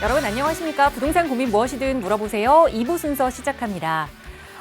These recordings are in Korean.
여러분 안녕하십니까? 부동산 고민 무엇이든 물어보세요. 2부 순서 시작합니다.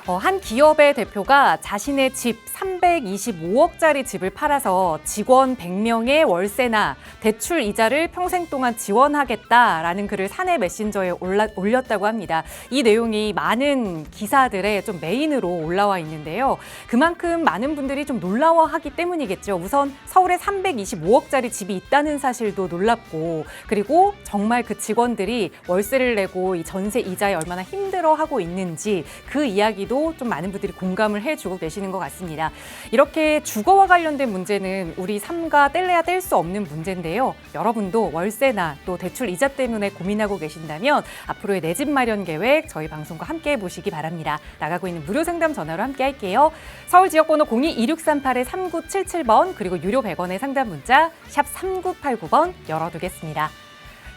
한 기업의 대표가 자신의 집 325억짜리 집을 팔아서 직원 100명의 월세나 대출 이자를 평생 동안 지원하겠다라는 글을 사내 메신저에 올렸다고 합니다. 이 내용이 많은 기사들의 좀 메인으로 올라와 있는데요. 그만큼 많은 분들이 좀 놀라워하기 때문이겠죠. 우선 서울에 325억짜리 집이 있다는 사실도 놀랍고, 그리고 정말 그 직원들이 월세를 내고 이 전세 이자에 얼마나 힘들어하고 있는지 그 이야기도 좀 많은 분들이 공감을 해주고 계시는 것 같습니다. 이렇게 주거와 관련된 문제는 우리 삶과 뗄래야 뗄 수 없는 문제인데요. 여러분도 월세나 또 대출 이자 때문에 고민하고 계신다면 앞으로의 내 집 마련 계획 저희 방송과 함께 해보시기 바랍니다. 나가고 있는 무료 상담 전화로 함께 할게요. 서울 지역번호 02-2638-3977번 그리고 유료 100원의 상담 문자 샵 3989번 열어두겠습니다.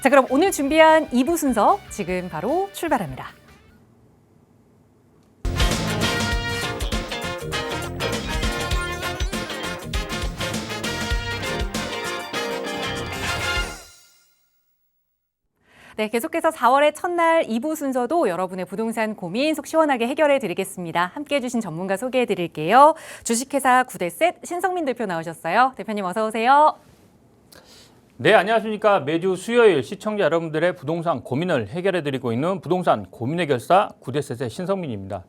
자, 그럼 오늘 준비한 2부 순서 지금 바로 출발합니다. 네, 계속해서 4월의 첫날 2부 순서도 여러분의 부동산 고민 속 시원하게 해결해 드리겠습니다. 함께해 주신 전문가 소개해 드릴게요. 주식회사 구대셋 신성민 대표 나오셨어요. 대표님 어서 오세요. 네, 안녕하십니까. 매주 수요일 시청자 여러분들의 부동산 고민을 해결해 드리고 있는 부동산 고민 해결사 구대셋의 신성민입니다.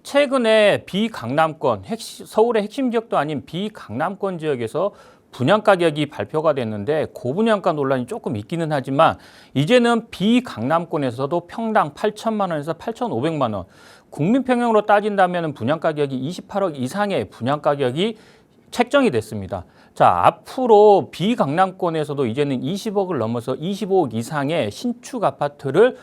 최근에 비강남권, 서울의 핵심 지역도 아닌 비강남권 지역에서 분양 가격이 발표가 됐는데 고분양가 논란이 조금 있기는 하지만 이제는 비강남권에서도 평당 8천만 원에서 8,500만 원, 국민평형으로 따진다면 분양 가격이 28억 이상의 분양 가격이 책정이 됐습니다. 자, 앞으로 비강남권에서도 이제는 20억을 넘어서 25억 이상의 신축 아파트를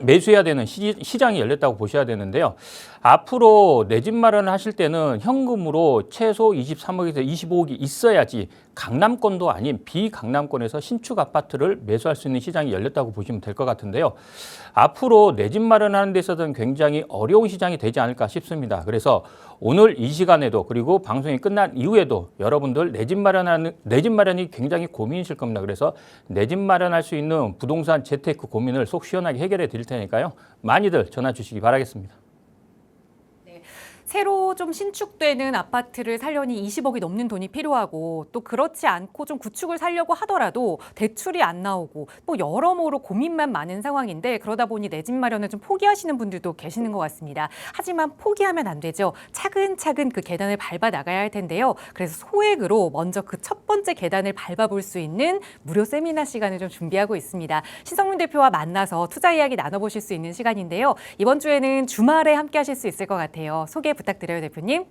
매수해야 되는 시장이 열렸다고 보셔야 되는데요. 앞으로 내 집 마련을 하실 때는 현금으로 최소 23억에서 25억이 있어야지 강남권도 아닌 비강남권에서 신축 아파트를 매수할 수 있는 시장이 열렸다고 보시면 될 것 같은데요. 앞으로 내 집 마련하는 데 있어서는 굉장히 어려운 시장이 되지 않을까 싶습니다. 그래서 오늘 이 시간에도 그리고 방송이 끝난 이후에도 여러분들 내 집 마련이 굉장히 고민이실 겁니다. 그래서 내 집 마련할 수 있는 부동산 재테크 고민을 속 시원하게 해결해 드릴 테니까요. 많이들 전화 주시기 바라겠습니다. 새로 좀 신축되는 아파트를 살려니 20억이 넘는 돈이 필요하고, 또 그렇지 않고 좀 구축을 살려고 하더라도 대출이 안 나오고 뭐 여러모로 고민만 많은 상황인데, 그러다 보니 내 집 마련을 좀 포기하시는 분들도 계시는 것 같습니다. 하지만 포기하면 안 되죠. 차근차근 그 계단을 밟아 나가야 할 텐데요. 그래서 소액으로 먼저 그 첫 번째 계단을 밟아볼 수 있는 무료 세미나 시간을 좀 준비하고 있습니다. 신성민 대표와 만나서 투자 이야기 나눠보실 수 있는 시간인데요. 이번 주에는 주말에 함께 하실 수 있을 것 같아요. 소개 부탁드려요, 대표님.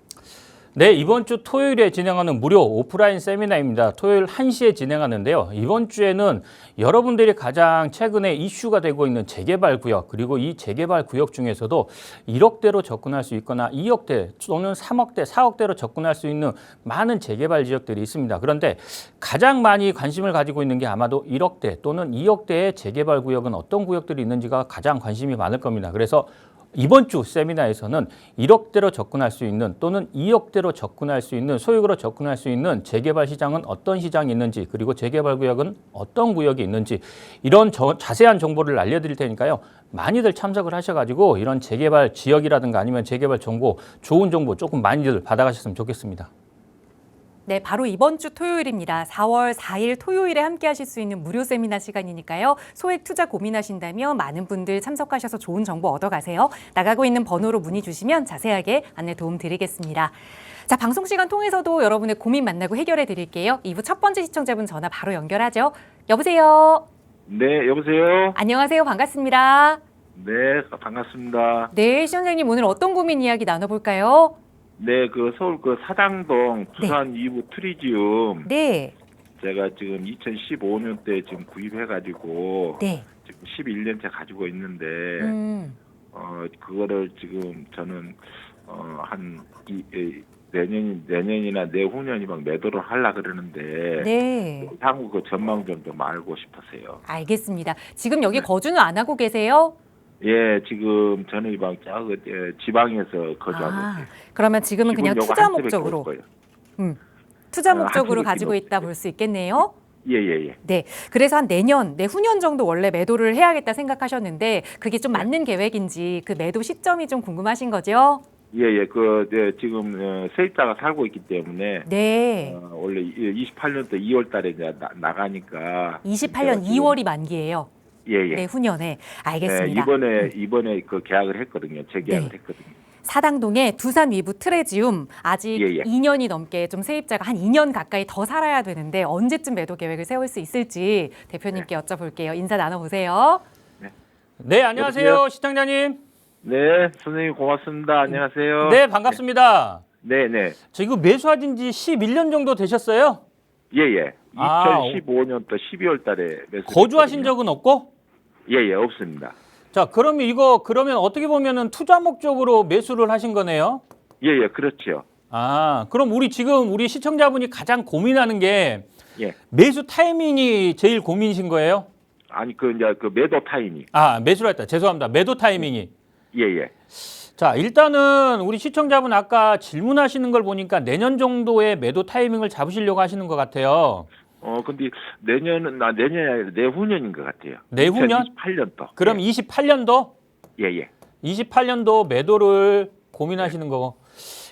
네, 이번 주 토요일에 진행하는 무료 오프라인 세미나입니다. 토요일 1시에 진행하는데요. 이번 주에는 여러분들이 가장 최근에 이슈가 되고 있는 재개발 구역, 그리고 이 재개발 구역 중에서도 1억대로 접근할 수 있거나 2억대 또는 3억대, 4억대로 접근할 수 있는 많은 재개발 지역들이 있습니다. 그런데 가장 많이 관심을 가지고 있는 게 아마도 1억대 또는 2억대의 재개발 구역은 어떤 구역들이 있는지가 가장 관심이 많을 겁니다. 그래서 이번 주 세미나에서는 1억대로 접근할 수 있는 또는 2억대로 접근할 수 있는, 소액으로 접근할 수 있는 재개발 시장은 어떤 시장이 있는지, 그리고 재개발 구역은 어떤 구역이 있는지 이런 자세한 정보를 알려드릴 테니까요. 많이들 참석을 하셔가지고 이런 재개발 지역이라든가 아니면 재개발 정보, 좋은 정보 조금 많이들 받아가셨으면 좋겠습니다. 네, 바로 이번 주 토요일입니다. 4월 4일 토요일에 함께 하실 수 있는 무료 세미나 시간이니까요. 소액 투자 고민하신다면 많은 분들 참석하셔서 좋은 정보 얻어가세요. 나가고 있는 번호로 문의 주시면 자세하게 안내 도움 드리겠습니다. 자, 방송 시간 통해서도 여러분의 고민 만나고 해결해 드릴게요. 2부 첫 번째 시청자분 전화 바로 연결하죠. 여보세요? 네, 여보세요? 안녕하세요. 반갑습니다. 네, 반갑습니다. 네, 시원장님 오늘 어떤 고민 이야기 나눠볼까요? 네, 그 서울 그 사당동 부산 2부 트리지움. 네. 제가 지금 2015년대 지금 구입해가지고. 네. 지금 11년째 가지고 있는데, 그거를 지금 저는, 내년이나 내후년이 막 매도를 하려고 그러는데. 네. 향후 그 전망 좀 알고 싶어서요. 알겠습니다. 지금 여기 거주는 안 하고 계세요? 예, 지금 저는 지방에서 거주하고 있어요. 그러면 지금은 그냥 투자 목적으로. 투자 목적으로 가지고 있다 볼 수 있겠네요. 예. 네. 그래서 한 내년, 내후년 정도 원래 매도를 해야겠다 생각하셨는데 그게 좀 맞는 계획인지 그 매도 시점이 좀 궁금하신 거죠? 네, 지금 세입자가 살고 있기 때문에 네. 원래 28년도 2월 달에 이제 나가니까 28년 2월이 만기예요. 예. 내후년에. 알겠습니다. 이번에 그 계약을 했거든요. 재계약을 네. 했거든요. 사당동의 두산 위브 트레지움 아직 예. 2년이 넘게 좀 세입자가 한 2년 가까이 더 살아야 되는데 언제쯤 매도 계획을 세울 수 있을지 대표님께 여쭤볼게요. 인사 나눠보세요. 네, 안녕하세요, 여보세요? 시청자님. 네, 선생님 고맙습니다. 안녕하세요. 네, 반갑습니다. 네. 저 이거 매수하신 지 11년 정도 되셨어요? 예. 아, 2015년도 12월 달에 매수. 거주하신 적은 없고? 예, 없습니다. 자, 그러면 그러면 어떻게 보면은 투자 목적으로 매수를 하신 거네요? 예, 그렇죠. 아, 그럼 우리 시청자분이 가장 고민하는 게 예. 매수 타이밍이 제일 고민이신 거예요? 아니 이제 매도 타이밍. 아, 매수를 했다. 죄송합니다. 매도 타이밍이. 예. 자, 일단은 우리 시청자분 아까 질문하시는 걸 보니까 내년 정도의 매도 타이밍을 잡으시려고 하시는 것 같아요. 근데 내년이 아니라 내후년인 것 같아요. 내후년? 2028년도. 그럼 28년도? 예. 28년도 매도를 고민하시는 거고.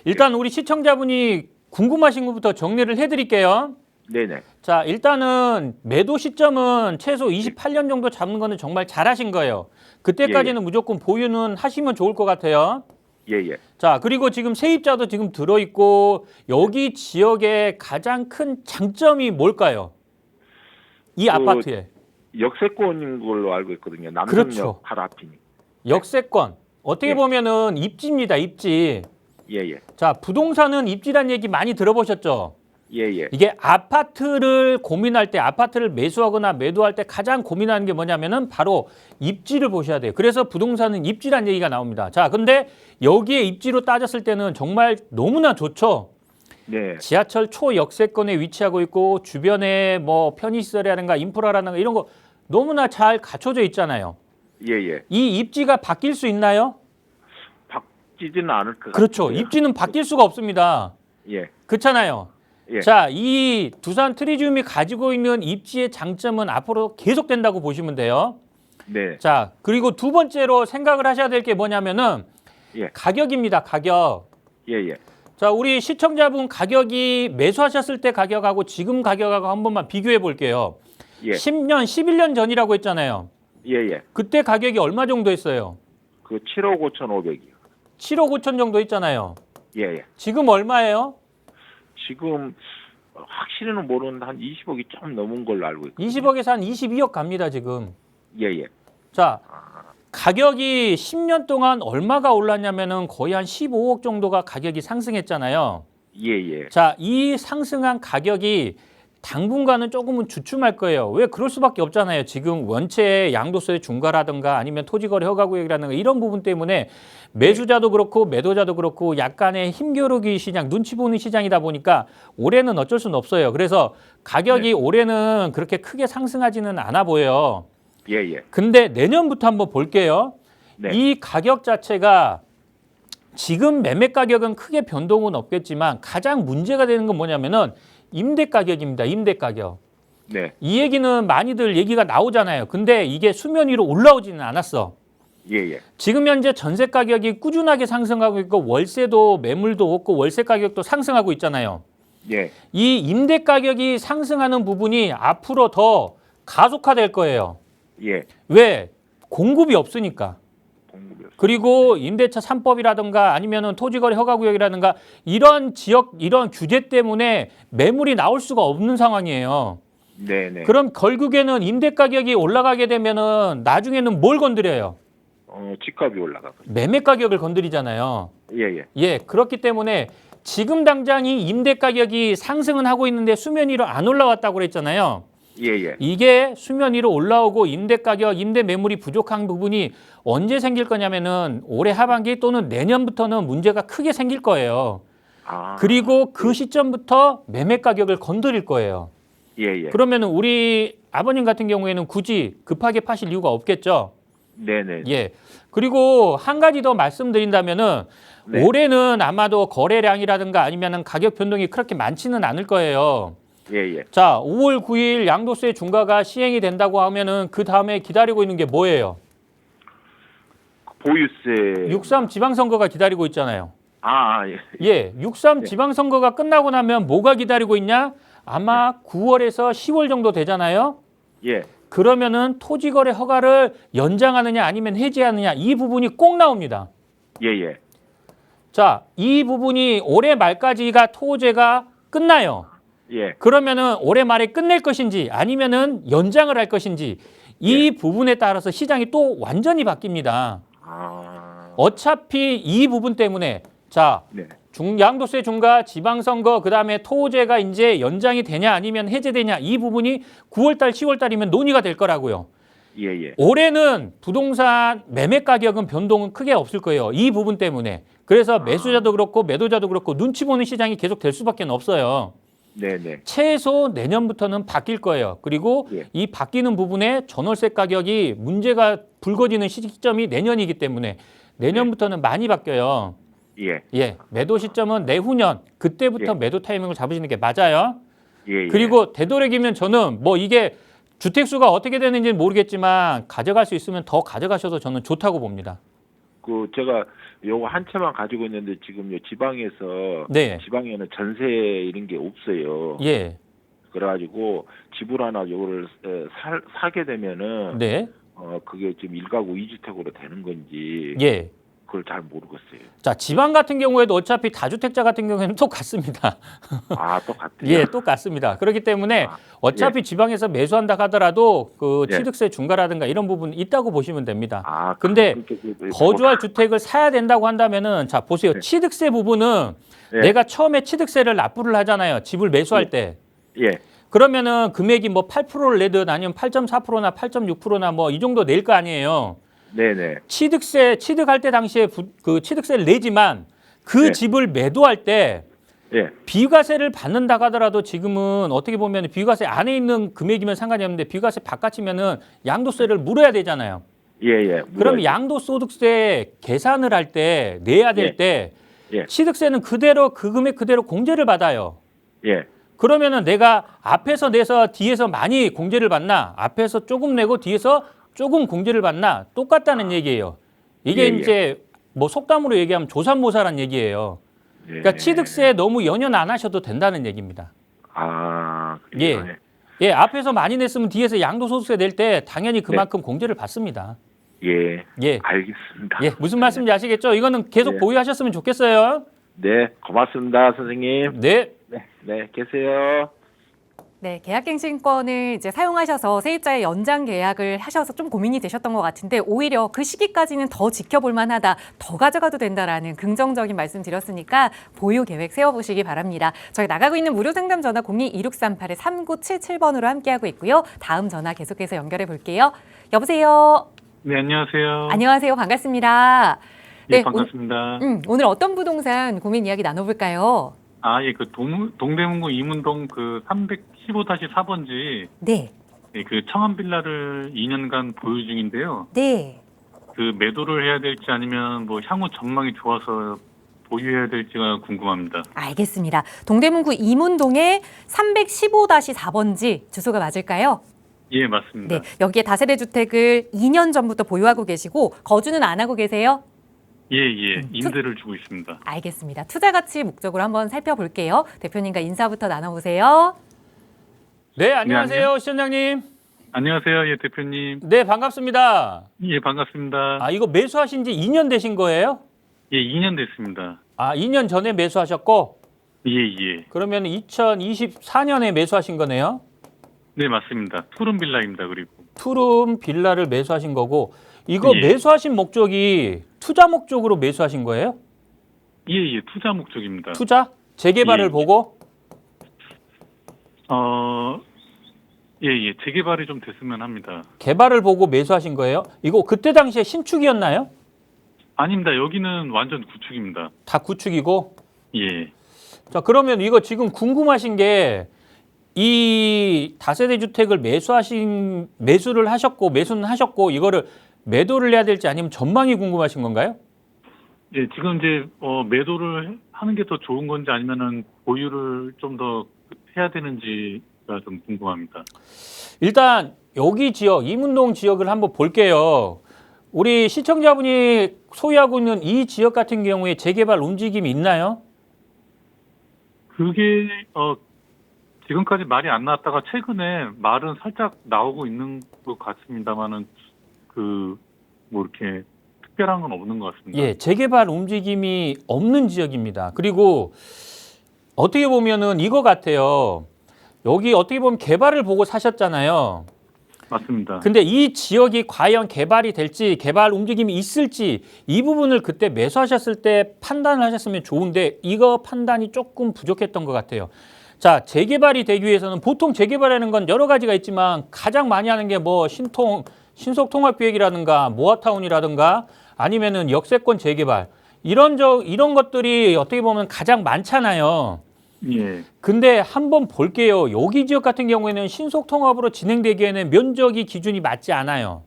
일단 우리 시청자분이 궁금하신 것부터 정리를 해드릴게요. 네네. 자, 일단은 매도 시점은 최소 28년 정도 잡는 거는 정말 잘하신 거예요. 그때까지는 무조건 보유는 하시면 좋을 것 같아요. 예. 자, 그리고 지금 세입자도 지금 들어있고 여기 지역의 가장 큰 장점이 뭘까요? 이 아파트에. 역세권인 걸로 알고 있거든요. 남성역 그렇죠. 바로 앞이니. 역세권. 어떻게 예. 보면은 입지입니다. 입지. 예. 자, 부동산은 입지란 얘기 많이 들어보셨죠? 예. 이게 아파트를 고민할 때, 아파트를 매수하거나 매도할 때 가장 고민하는 게 뭐냐면은 바로 입지를 보셔야 돼요. 그래서 부동산은 입지란 얘기가 나옵니다. 자, 근데 여기에 입지로 따졌을 때는 정말 너무나 좋죠. 네. 지하철 초역세권에 위치하고 있고 주변에 뭐 편의시설이라든가 인프라라든가 이런 거 너무나 잘 갖춰져 있잖아요. 예. 이 입지가 바뀔 수 있나요? 바뀌지는 않을 것 같아요. 그렇죠. 입지는 바뀔 수가 없습니다. 예. 그렇잖아요. 예. 자, 이 두산 트리지움이 가지고 있는 입지의 장점은 앞으로 계속된다고 보시면 돼요. 네. 자, 그리고 두 번째로 생각을 하셔야 될 게 뭐냐면은 예. 가격입니다. 가격. 예. 자, 우리 시청자분 가격이 매수하셨을 때 가격하고 지금 가격하고 한 번만 비교해 볼게요. 예. 10년, 11년 전이라고 했잖아요. 예. 그때 가격이 얼마 정도 했어요? 7억 5,500이요. 7억 5천 정도 했잖아요. 예. 지금 얼마예요? 지금 확실히는 모르는데 한 20억이 좀 넘은 걸로 알고 있거든요. 20억에서 한 22억 갑니다, 지금. 예. 자, 가격이 10년 동안 얼마가 올랐냐면은 거의 한 15억 정도가 가격이 상승했잖아요. 예. 자, 이 상승한 가격이 당분간은 조금은 주춤할 거예요. 왜? 그럴 수밖에 없잖아요. 지금 원체 양도소의 중과라든가 아니면 토지거래 허가구역이라든가 이런 부분 때문에 매수자도 그렇고 매도자도 그렇고 약간의 힘겨루기 시장, 눈치 보는 시장이다 보니까 올해는 어쩔 수는 없어요. 그래서 가격이 올해는 그렇게 크게 상승하지는 않아 보여요. 예. 근데 내년부터 한번 볼게요. 네. 이 가격 자체가 지금 매매 가격은 크게 변동은 없겠지만 가장 문제가 되는 건 뭐냐면은 임대 가격입니다. 임대 가격. 네. 이 얘기는 많이들 얘기가 나오잖아요. 근데 이게 수면 위로 올라오지는 않았어. 예. 지금 현재 전세 가격이 꾸준하게 상승하고 있고 월세도 매물도 없고 월세 가격도 상승하고 있잖아요. 예. 이 임대 가격이 상승하는 부분이 앞으로 더 가속화될 거예요. 예. 왜? 공급이 없으니까. 공급이 없어요. 그리고 임대차 3법이라든가 아니면은 토지거래 허가구역이라든가 이런 지역, 이런 규제 때문에 매물이 나올 수가 없는 상황이에요. 네. 그럼 결국에는 임대 가격이 올라가게 되면은 나중에는 뭘 건드려요? 집값이 올라가고. 매매 가격을 건드리잖아요. 예. 예, 그렇기 때문에 지금 당장 이 임대 가격이 상승은 하고 있는데 수면 위로 안 올라왔다고 그랬잖아요. 예. 이게 수면 위로 올라오고 임대 가격, 임대 매물이 부족한 부분이 언제 생길 거냐면은 올해 하반기 또는 내년부터는 문제가 크게 생길 거예요. 그리고 그 시점부터 매매 가격을 건드릴 거예요. 예. 그러면은 우리 아버님 같은 경우에는 굳이 급하게 파실 이유가 없겠죠. 네네. 예. 그리고 한 가지 더 말씀드린다면은 네. 올해는 아마도 거래량이라든가 아니면은 가격 변동이 그렇게 많지는 않을 거예요. 예, 예. 자, 5월 9일 양도세 중과가 시행이 된다고 하면은 그 다음에 기다리고 있는 게 뭐예요? 보유세. 6.3 지방선거가 기다리고 있잖아요. 예. 예, 6.3 네. 지방선거가 끝나고 나면 뭐가 기다리고 있냐? 아마 9월에서 10월 정도 되잖아요. 예. 그러면은 토지거래 허가를 연장하느냐 아니면 해지하느냐 이 부분이 꼭 나옵니다. 예, 예. 자, 이 부분이 올해 말까지가 토제가 끝나요. 예. 그러면은 올해 말에 끝낼 것인지 아니면은 연장을 할 것인지 이 부분에 따라서 시장이 또 완전히 바뀝니다. 어차피 이 부분 때문에 자, 네. 양도세 중과 지방선거 그다음에 토제가 이제 연장이 되냐 아니면 해제되냐 이 부분이 9월달 10월달이면 논의가 될 거라고요. 예, 예. 올해는 부동산 매매 가격은 변동은 크게 없을 거예요. 이 부분 때문에. 그래서 매수자도 그렇고 매도자도 그렇고 눈치 보는 시장이 계속 될 수밖에 없어요. 네, 네. 최소 내년부터는 바뀔 거예요. 그리고 예. 이 바뀌는 부분에 전월세 가격이 문제가 불거지는 시점이 내년이기 때문에 내년부터는 많이 바뀌어요. 예. 예, 매도 시점은 내후년 그때부터 예. 매도 타이밍을 잡으시는 게 맞아요. 예, 예. 그리고 되도록이면 저는 뭐 이게 주택수가 어떻게 되는지는 모르겠지만 가져갈 수 있으면 더 가져가셔도 저는 좋다고 봅니다. 제가 요거 한 채만 가지고 있는데 지금 요 지방에서 네. 지방에는 전세 이런 게 없어요. 예, 그래가지고 집을 하나 요거를 사게 되면은 네, 그게 지금 1가구 2주택으로 되는 건지 예. 그걸 잘 모르겠어요. 자, 지방 같은 경우에도 어차피 다주택자 같은 경우에는 똑같습니다. 똑같아요. 예, 똑같습니다. 그렇기 때문에 어차피 지방에서 매수한다 하더라도 그 예. 취득세 중과라든가 이런 부분이 있다고 보시면 됩니다. 근데 근데 거주할 주택을 사야 된다고 한다면은 자, 보세요. 네. 취득세 부분은 예. 내가 처음에 취득세를 납부를 하잖아요. 집을 매수할 때. 예. 그러면은 금액이 뭐 8%를 내든 아니면 8.4%나 8.6%나 뭐 이 정도 낼 거 아니에요. 네네. 취득할 때 당시에 그 취득세를 내지만 그 네. 집을 매도할 때 예. 비과세를 받는다 하더라도 지금은 어떻게 보면 비과세 안에 있는 금액이면 상관이 없는데 비과세 바깥이면은 양도세를 물어야 되잖아요. 예. 그럼 양도소득세 계산을 할 때 내야 될 때 예. 취득세는 그대로 그 금액 그대로 공제를 받아요. 예. 그러면은 내가 앞에서 내서 뒤에서 많이 공제를 받나 앞에서 조금 내고 뒤에서 조금 공제를 받나 똑같다는 얘기예요. 이게 예. 이제 뭐 속담으로 얘기하면 조삼모사란 얘기예요. 그러니까 취득세 너무 연연 안 하셔도 된다는 얘기입니다. 그래요? 예, 앞에서 많이 냈으면 뒤에서 양도소득세 낼 때 당연히 그만큼 공제를 받습니다. 예. 예, 알겠습니다. 예, 무슨 말씀인지 아시겠죠? 이거는 계속 네. 보유하셨으면 좋겠어요. 네, 고맙습니다, 선생님. 네. 네, 계세요. 네, 계약갱신권을 이제 사용하셔서 세입자의 연장 계약을 하셔서 좀 고민이 되셨던 것 같은데 오히려 그 시기까지는 더 지켜볼 만하다, 더 가져가도 된다라는 긍정적인 말씀 드렸으니까 보유 계획 세워보시기 바랍니다. 저희 나가고 있는 무료 상담 전화 02-2638-3977번으로 함께하고 있고요. 다음 전화 계속해서 연결해 볼게요. 여보세요. 네, 안녕하세요. 안녕하세요. 반갑습니다. 네, 반갑습니다. 오늘 어떤 부동산 고민 이야기 나눠볼까요? 예, 동대문구 이문동 315-4번지, 네. 그 청암 빌라를 2년간 보유 중인데요. 네. 매도를 해야 될지 아니면 뭐 향후 전망이 좋아서 보유해야 될지가 궁금합니다. 알겠습니다. 동대문구 이문동의 315-4번지 주소가 맞을까요? 예, 맞습니다. 네. 여기에 다세대 주택을 2년 전부터 보유하고 계시고 거주는 안 하고 계세요? 예, 임대를 주고 있습니다. 알겠습니다. 투자 가치 목적으로 한번 살펴볼게요. 대표님과 인사부터 나눠보세요. 네, 안녕하세요, 시청장님. 안녕하세요, 예, 대표님. 네, 반갑습니다. 예, 반갑습니다. 이거 매수하신 지 2년 되신 거예요? 예, 2년 됐습니다. 2년 전에 매수하셨고 예. 그러면 2024년에 매수하신 거네요? 네, 맞습니다. 푸른 빌라입니다, 그리고. 푸른 빌라를 매수하신 거고 이거 예. 매수하신 목적이 투자 목적으로 매수하신 거예요? 예, 투자 목적입니다. 투자? 재개발을 예. 보고? 예, 재개발이 좀 됐으면 합니다. 개발을 보고 매수하신 거예요? 이거 그때 당시에 신축이었나요? 아닙니다. 여기는 완전 구축입니다. 다 구축이고? 예. 자, 그러면 이거 지금 궁금하신 게 이 다세대 주택을 매수를 하셨고 매수는 하셨고 이거를 매도를 해야 될지 아니면 전망이 궁금하신 건가요? 예, 지금 이제 매도를 하는 게 더 좋은 건지 아니면은 보유를 좀 더 해야 되는지가 좀 궁금합니다. 일단 여기 지역, 이문동 지역을 한번 볼게요. 우리 시청자분이 소유하고 있는 이 지역 같은 경우에 재개발 움직임이 있나요? 그게 지금까지 말이 안 나왔다가 최근에 말은 살짝 나오고 있는 것 같습니다만은 뭐 이렇게 특별한 건 없는 것 같습니다. 예, 재개발 움직임이 없는 지역입니다. 그리고 어떻게 보면은 이거 같아요. 여기 어떻게 보면 개발을 보고 사셨잖아요. 맞습니다. 근데 이 지역이 과연 개발이 될지, 개발 움직임이 있을지 이 부분을 그때 매수하셨을 때 판단을 하셨으면 좋은데 이거 판단이 조금 부족했던 것 같아요. 자, 재개발이 되기 위해서는 보통 재개발하는 건 여러 가지가 있지만 가장 많이 하는 게 뭐 신속통합기획이라든가 모아타운이라든가 아니면은 역세권 재개발 이런 것들이 어떻게 보면 가장 많잖아요. 예. 근데 한번 볼게요. 여기 지역 같은 경우에는 신속통합으로 진행되기에는 면적이 기준이 맞지 않아요.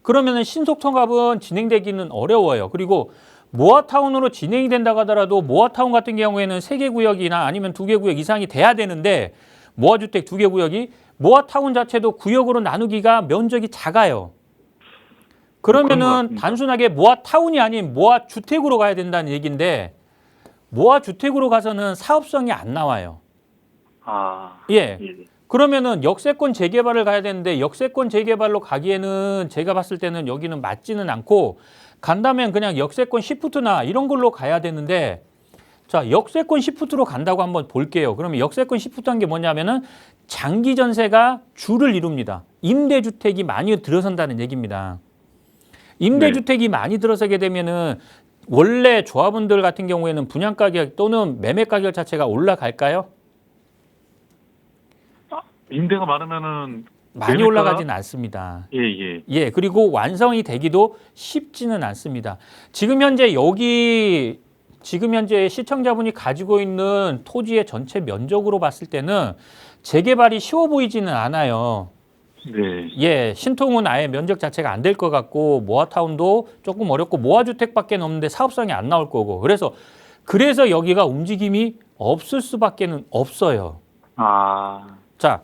그러면은 신속통합은 진행되기는 어려워요. 그리고 모아타운으로 진행이 된다고 하더라도 모아타운 같은 경우에는 3개 구역이나 아니면 2개 구역 이상이 돼야 되는데 모아주택 2개 구역이 모아타운 자체도 구역으로 나누기가 면적이 작아요. 그러면은 단순하게 모아타운이 아닌 모아주택으로 가야 된다는 얘기인데 모아주택으로 가서는 사업성이 안 나와요. 예. 그러면은 역세권 재개발을 가야 되는데 역세권 재개발로 가기에는 제가 봤을 때는 여기는 맞지는 않고 간다면 그냥 역세권 시프트나 이런 걸로 가야 되는데 자, 역세권 시프트로 간다고 한번 볼게요. 그러면 역세권 시프트한 게 뭐냐면은 장기 전세가 주를 이룹니다. 임대주택이 많이 들어선다는 얘기입니다. 임대주택이 많이 들어서게 되면은 원래 조합원들 같은 경우에는 분양가격 또는 매매가격 자체가 올라갈까요? 임대가 많으면은 많이 올라가지는 않습니다. 예. 예, 그리고 완성이 되기도 쉽지는 않습니다. 지금 현재 시청자분이 가지고 있는 토지의 전체 면적으로 봤을 때는 재개발이 쉬워 보이지는 않아요. 네. 예, 신통은 아예 면적 자체가 안 될 것 같고 모아타운도 조금 어렵고 모아주택밖에 없는데 사업성이 안 나올 거고 그래서 여기가 움직임이 없을 수밖에는 없어요. 자,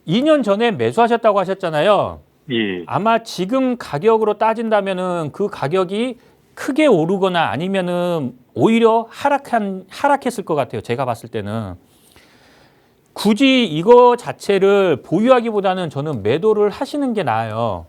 2년 전에 매수하셨다고 하셨잖아요. 예. 아마 지금 가격으로 따진다면은 그 가격이 크게 오르거나 아니면은 오히려 하락했을 것 같아요. 제가 봤을 때는. 굳이 이거 자체를 보유하기보다는 저는 매도를 하시는 게 나아요.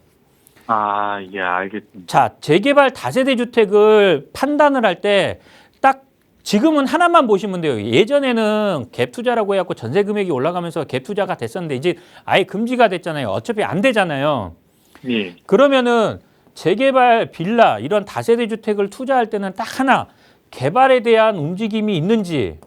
예, 알겠습니다. 자, 재개발 다세대 주택을 판단을 할 때 딱 지금은 하나만 보시면 돼요. 예전에는 갭 투자라고 해갖고 전세 금액이 올라가면서 갭 투자가 됐었는데 이제 아예 금지가 됐잖아요. 어차피 안 되잖아요. 예. 그러면은 재개발 빌라 이런 다세대 주택을 투자할 때는 딱 하나 개발에 대한 움직임이 있는지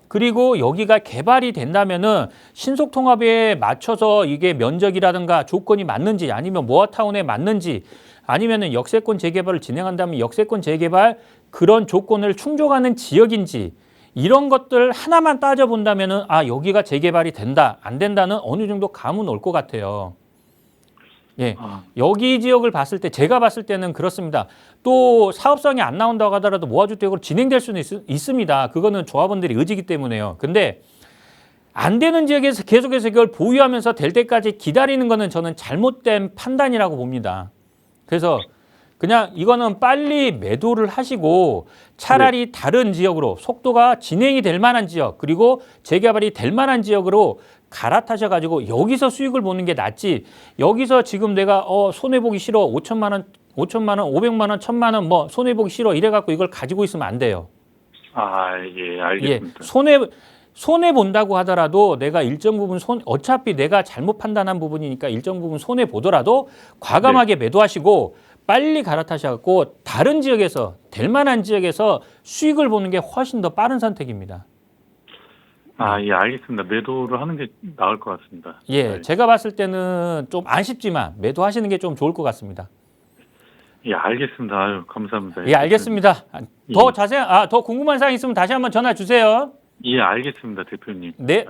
그리고 여기가 개발이 된다면은 신속통합에 맞춰서 이게 면적이라든가 조건이 맞는지 아니면 모아타운에 맞는지 아니면은 역세권 재개발을 진행한다면 역세권 재개발 그런 조건을 충족하는 지역인지 이런 것들 하나만 따져본다면은 여기가 재개발이 된다 안 된다는 어느 정도 감은 올 것 같아요. 예, 여기 지역을 봤을 때 제가 봤을 때는 그렇습니다. 또 사업성이 안 나온다고 하더라도 모아주택으로 진행될 수는 있습니다. 그거는 조합원들의 의지이기 때문에요. 근데 안 되는 지역에서 계속해서 이걸 보유하면서 될 때까지 기다리는 거는 저는 잘못된 판단이라고 봅니다. 그래서 그냥 이거는 빨리 매도를 하시고 차라리 다른 지역으로 속도가 진행이 될 만한 지역 그리고 재개발이 될 만한 지역으로 갈아타셔가지고 여기서 수익을 보는 게 낫지 여기서 지금 내가 손해보기 싫어 5천만 원, 500만 원, 1,000만 원 뭐 손해보기 싫어 이래갖고 이걸 가지고 있으면 안 돼요. 예, 알겠습니다. 예, 손해 본다고 하더라도 내가 일정 부분 어차피 내가 잘못 판단한 부분이니까 일정 부분 손해 보더라도 과감하게 매도하시고 빨리 갈아타셔갖고 다른 지역에서 될 만한 지역에서 수익을 보는 게 훨씬 더 빠른 선택입니다. 예, 알겠습니다. 매도를 하는 게 나을 것 같습니다. 예, 제가 봤을 때는 좀 아쉽지만 매도하시는 게 좀 좋을 것 같습니다. 예, 알겠습니다. 아유, 감사합니다. 예, 알겠습니다. 더 자세한, 더 궁금한 사항 있으면 다시 한번 전화 주세요. 예, 알겠습니다, 대표님. 네.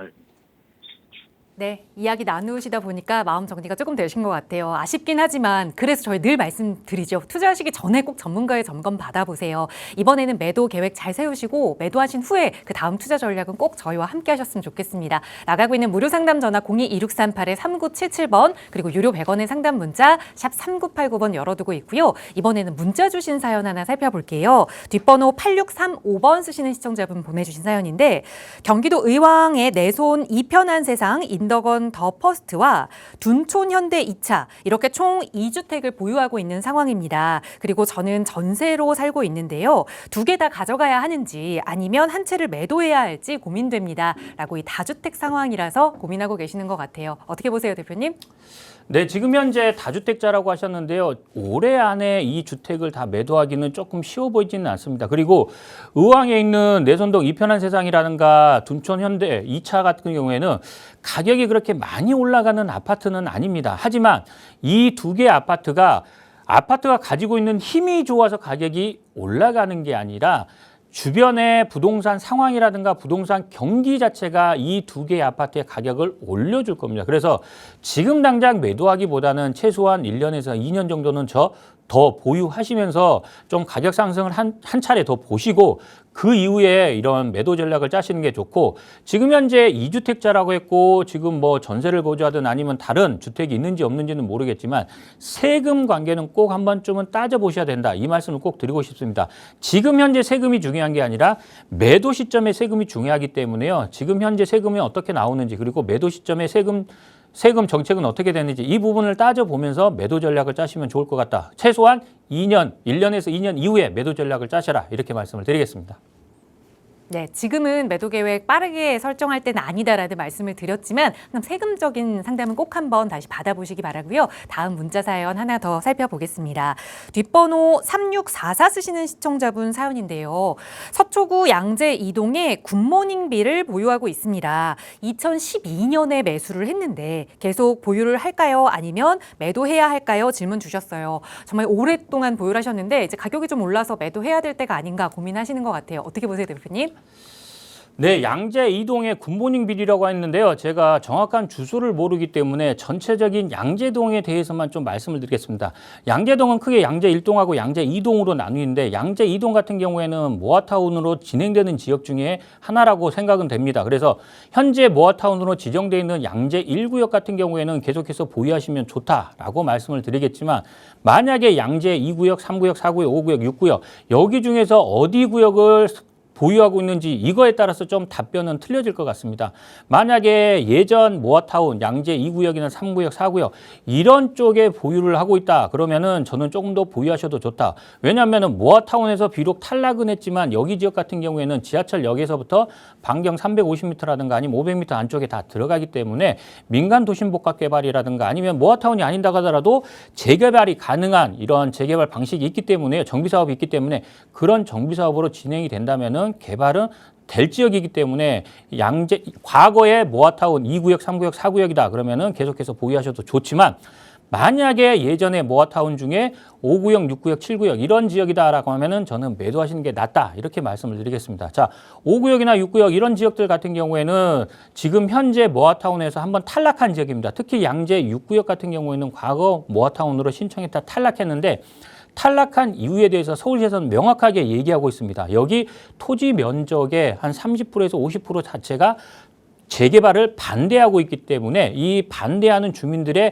네, 이야기 나누시다 보니까 마음 정리가 조금 되신 것 같아요. 아쉽긴 하지만 그래서 저희 늘 말씀드리죠. 투자하시기 전에 꼭 전문가의 점검 받아보세요. 이번에는 매도 계획 잘 세우시고 매도하신 후에 그 다음 투자 전략은 꼭 저희와 함께 하셨으면 좋겠습니다. 나가고 있는 무료 상담 전화 02-2638-3977번 그리고 유료 100원의 상담 문자 샵 3989번 열어두고 있고요. 이번에는 문자 주신 사연 하나 살펴볼게요. 뒷번호 8635번 쓰시는 시청자분 보내주신 사연인데 경기도 의왕의 내손 이편한 세상 인덕원 더 퍼스트와 둔촌 현대 2차 이렇게 총 2주택을 보유하고 있는 상황입니다. 그리고 저는 전세로 살고 있는데요. 두 개 다 가져가야 하는지 아니면 한 채를 매도해야 할지 고민됩니다. 라고 이 다주택 상황이라서 고민하고 계시는 것 같아요. 어떻게 보세요, 대표님? 네, 지금 현재 다주택자라고 하셨는데요. 올해 안에 이 주택을 다 매도하기는 조금 쉬워 보이지는 않습니다. 그리고 의왕에 있는 내손동 이편한 세상이라든가 둔촌 현대 2차 같은 경우에는 가격이 그렇게 많이 올라가는 아파트는 아닙니다. 하지만 이 두 개의 아파트가 가지고 있는 힘이 좋아서 가격이 올라가는 게 아니라 주변의 부동산 상황이라든가 부동산 경기 자체가 이 두 개의 아파트의 가격을 올려줄 겁니다. 그래서 지금 당장 매도하기보다는 최소한 1년에서 2년 정도는 더 보유하시면서 좀 가격 상승을 한 차례 더 보시고 그 이후에 이런 매도 전략을 짜시는 게 좋고 지금 현재 2주택자라고 했고 지금 뭐 전세를 거주하든 아니면 다른 주택이 있는지 없는지는 모르겠지만 세금 관계는 꼭 한 번쯤은 따져보셔야 된다. 이 말씀을 꼭 드리고 싶습니다. 지금 현재 세금이 중요한 게 아니라 매도 시점에 세금이 중요하기 때문에요. 지금 현재 세금이 어떻게 나오는지 그리고 매도 시점에 세금 정책은 어떻게 되는지 이 부분을 따져보면서 매도 전략을 짜시면 좋을 것 같다. 최소한 1년에서 2년 이후에 매도 전략을 짜셔라. 이렇게 말씀을 드리겠습니다. 네, 지금은 매도 계획 빠르게 설정할 때는 아니다라는 말씀을 드렸지만 세금적인 상담은 꼭 한번 다시 받아보시기 바라고요. 다음 문자 사연 하나 더 살펴보겠습니다. 뒷번호 3644 쓰시는 시청자분 사연인데요. 서초구 양재 이동에 굿모닝비를 보유하고 있습니다. 2012년에 매수를 했는데 계속 보유를 할까요? 아니면 매도해야 할까요? 질문 주셨어요. 정말 오랫동안 보유를 하셨는데 이제 가격이 좀 올라서 매도해야 될 때가 아닌가 고민하시는 것 같아요. 어떻게 보세요, 대표님? 네, 양재 이동의 굿모닝 빌이라고 했는데요. 제가 정확한 주소를 모르기 때문에 전체적인 양재동에 대해서만 좀 말씀을 드리겠습니다. 양재동은 크게 양재 1동하고 양재 2동으로 나뉘는데 양재 2동 같은 경우에는 모아타운으로 진행되는 지역 중에 하나라고 생각은 됩니다. 그래서 현재 모아타운으로 지정되어 있는 양재 1구역 같은 경우에는 계속해서 보유하시면 좋다라고 말씀을 드리겠지만 만약에 양재 2구역, 3구역, 4구역, 5구역, 6구역 여기 중에서 어디 구역을 보유하고 있는지 이거에 따라서 좀 답변은 틀려질 것 같습니다. 만약에 예전 모아타운, 양재 2구역이나 3구역, 4구역 이런 쪽에 보유를 하고 있다. 그러면은 저는 조금 더 보유하셔도 좋다. 왜냐하면 모아타운에서 비록 탈락은 했지만 여기 지역 같은 경우에는 지하철역에서부터 반경 350m라든가 아니면 500m 안쪽에 다 들어가기 때문에 민간 도심복합 개발이라든가 아니면 모아타운이 아닌다 하더라도 재개발이 가능한 이런 재개발 방식이 있기 때문에 정비사업이 있기 때문에 그런 정비사업으로 진행이 된다면은 개발은 될 지역이기 때문에 과거에 모아타운 2구역, 3구역, 4구역이다 그러면은 계속해서 보유하셔도 좋지만 만약에 예전에 모아타운 중에 5구역, 6구역, 7구역 이런 지역이다라고 하면은 저는 매도하시는 게 낫다 이렇게 말씀을 드리겠습니다. 자, 5구역이나 6구역 이런 지역들 같은 경우에는 지금 현재 모아타운에서 한번 탈락한 지역입니다. 특히 양재 6구역 같은 경우에는 과거 모아타운으로 신청했다 탈락했는데 탈락한 이유에 대해서 서울시에서는 명확하게 얘기하고 있습니다. 여기 토지 면적의 한 30%에서 50% 자체가 재개발을 반대하고 있기 때문에 이 반대하는 주민들의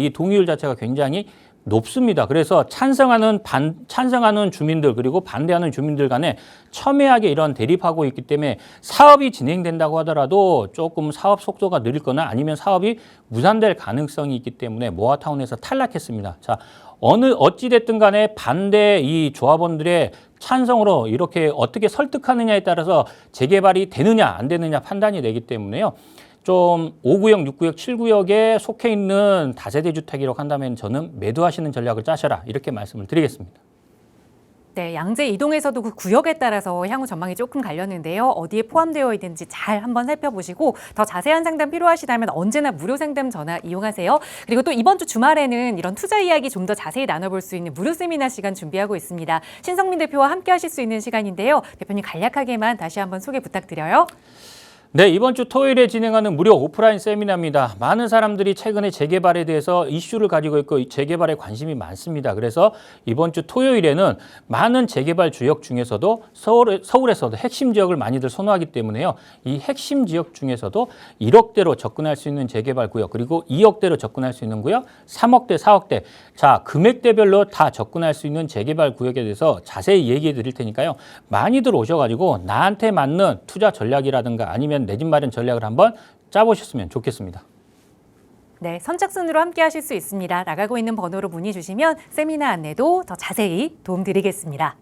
이 동의율 자체가 굉장히 높습니다. 그래서 찬성하는 주민들 그리고 반대하는 주민들 간에 첨예하게 이런 대립하고 있기 때문에 사업이 진행된다고 하더라도 조금 사업 속도가 느릴 거나 아니면 사업이 무산될 가능성이 있기 때문에 모아타운에서 탈락했습니다. 자, 어찌됐든 간에 반대 이 조합원들의 찬성으로 이렇게 어떻게 설득하느냐에 따라서 재개발이 되느냐 안 되느냐 판단이 되기 때문에요. 좀 5구역, 6구역, 7구역에 속해 있는 다세대 주택이라고 한다면 저는 매도하시는 전략을 짜셔라 이렇게 말씀을 드리겠습니다. 네, 양재 이동에서도 그 구역에 따라서 향후 전망이 조금 갈렸는데요. 어디에 포함되어 있는지 잘 한번 살펴보시고 더 자세한 상담 필요하시다면 언제나 무료 상담 전화 이용하세요. 그리고 또 이번 주 주말에는 이런 투자 이야기 좀 더 자세히 나눠볼 수 있는 무료 세미나 시간 준비하고 있습니다. 신성민 대표와 함께 하실 수 있는 시간인데요. 대표님 간략하게만 다시 한번 소개 부탁드려요. 네, 이번 주 토요일에 진행하는 무료 오프라인 세미나입니다. 많은 사람들이 최근에 재개발에 대해서 이슈를 가지고 있고 재개발에 관심이 많습니다. 그래서 이번 주 토요일에는 많은 재개발 주역 중에서도 서울에서도 핵심 지역을 많이들 선호하기 때문에요. 이 핵심 지역 중에서도 1억대로 접근할 수 있는 재개발 구역, 그리고 2억대로 접근할 수 있는 구역, 3억대, 4억대. 자, 금액대별로 다 접근할 수 있는 재개발 구역에 대해서 자세히 얘기해 드릴 테니까요. 많이들 오셔가지고 나한테 맞는 투자 전략이라든가 아니면 내 집 마련 전략을 한번 짜보셨으면 좋겠습니다. 네, 선착순으로 함께 하실 수 있습니다. 나가고 있는 번호로 문의 주시면 세미나 안내도 더 자세히 도움드리겠습니다.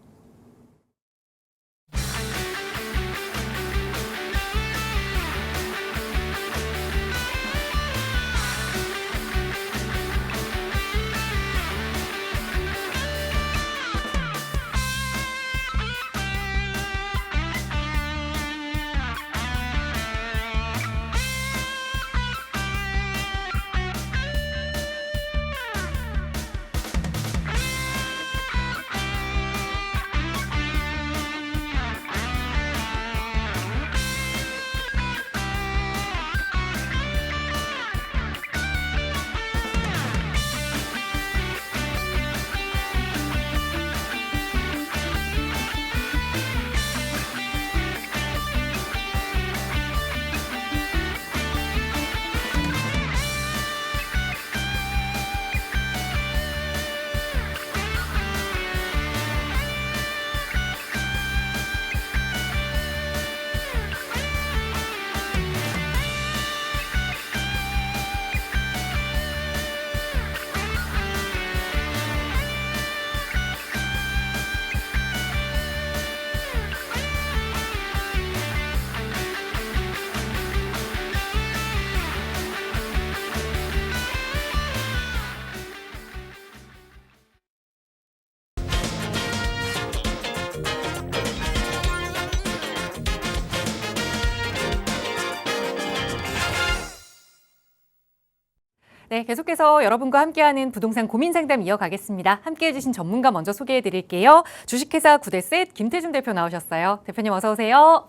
네, 계속해서 여러분과 함께하는 부동산 고민 상담 이어가겠습니다. 함께해 주신 전문가 먼저 소개해 드릴게요. 주식회사 구대셋 김태준 대표 나오셨어요. 대표님 어서 오세요.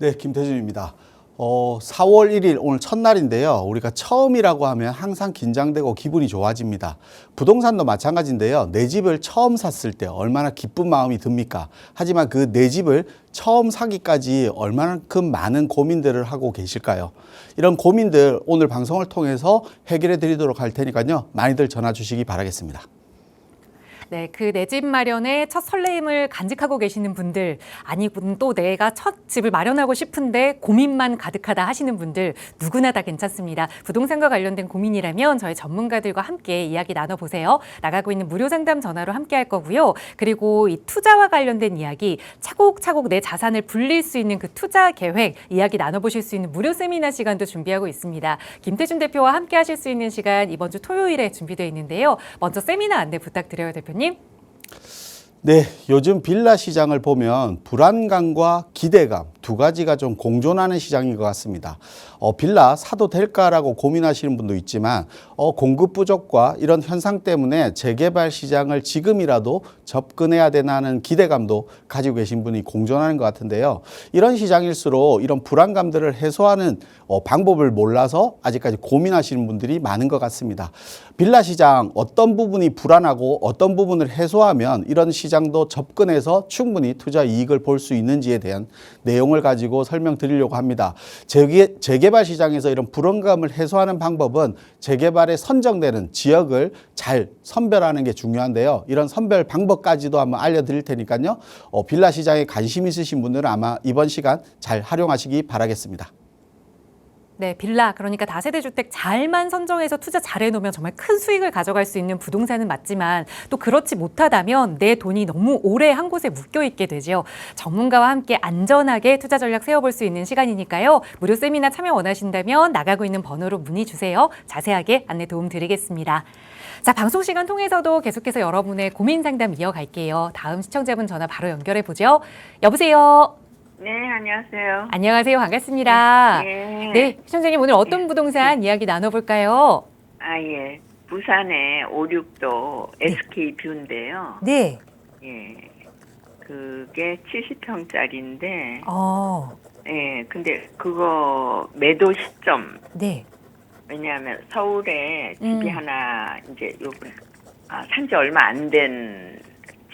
네, 김태준입니다. 4월 1일 오늘 첫날인데요. 우리가 처음이라고 하면 항상 긴장되고 기분이 좋아집니다. 부동산도 마찬가지인데요. 내 집을 처음 샀을 때 얼마나 기쁜 마음이 듭니까? 하지만 그 내 집을 처음 사기까지 얼마만큼 많은 고민들을 하고 계실까요? 이런 고민들 오늘 방송을 통해서 해결해 드리도록 할 테니까요. 많이들 전화 주시기 바라겠습니다. 네, 그 내 집 마련의 첫 설레임을 간직하고 계시는 분들, 아니면 또 내가 첫 집을 마련하고 싶은데 고민만 가득하다 하시는 분들 누구나 다 괜찮습니다. 부동산과 관련된 고민이라면 저희 전문가들과 함께 이야기 나눠보세요. 나가고 있는 무료 상담 전화로 함께 할 거고요. 그리고 이 투자와 관련된 이야기, 차곡차곡 내 자산을 불릴 수 있는 그 투자 계획 이야기 나눠보실 수 있는 무료 세미나 시간도 준비하고 있습니다. 김태준 대표와 함께 하실 수 있는 시간 이번 주 토요일에 준비되어 있는데요. 먼저 세미나 안내 부탁드려요, 대표님. 네, 요즘 빌라 시장을 보면 불안감과 기대감 두 가지가 좀 공존하는 시장인 것 같습니다. 빌라 사도 될까라고 고민하시는 분도 있지만 공급 부족과 이런 현상 때문에 재개발 시장을 지금이라도 접근해야 되나는 기대감도 가지고 계신 분이 공존하는 것 같은데요. 이런 시장일수록 이런 불안감들을 해소하는 방법을 몰라서 아직까지 고민하시는 분들이 많은 것 같습니다. 빌라 시장 어떤 부분이 불안하고 어떤 부분을 해소하면 이런 시장도 접근해서 충분히 투자 이익을 볼 수 있는지에 대한 내용을 가지고 설명드리려고 합니다. 재개발 시장에서 이런 불안감을 해소하는 방법은 재개발에 선정되는 지역을 잘 선별하는 게 중요한데요. 이런 선별 방법까지도 한번 알려드릴 테니까요. 빌라 시장에 관심 있으신 분들은 아마 이번 시간 잘 활용하시기 바라겠습니다. 네, 빌라, 그러니까 다세대 주택 잘만 선정해서 투자 잘해놓으면 정말 큰 수익을 가져갈 수 있는 부동산은 맞지만 또 그렇지 못하다면 내 돈이 너무 오래 한 곳에 묶여있게 되죠. 전문가와 함께 안전하게 투자 전략 세워볼 수 있는 시간이니까요. 무료 세미나 참여 원하신다면 나가고 있는 번호로 문의 주세요. 자세하게 안내 도움 드리겠습니다. 자, 방송 시간 통해서도 계속해서 여러분의 고민 상담 이어갈게요. 다음 시청자분 전화 바로 연결해보죠. 여보세요. 네, 안녕하세요. 안녕하세요. 반갑습니다. 네. 네, 시청자님 오늘 어떤 부동산 이야기 나눠볼까요? 예. 부산의 562도 SK뷰인데요. 네. 예. 그게 70평짜리인데, 예, 근데 그거 매도 시점, 네. 왜냐하면 서울에 집이 하나 이제 요번 산지 얼마 안 된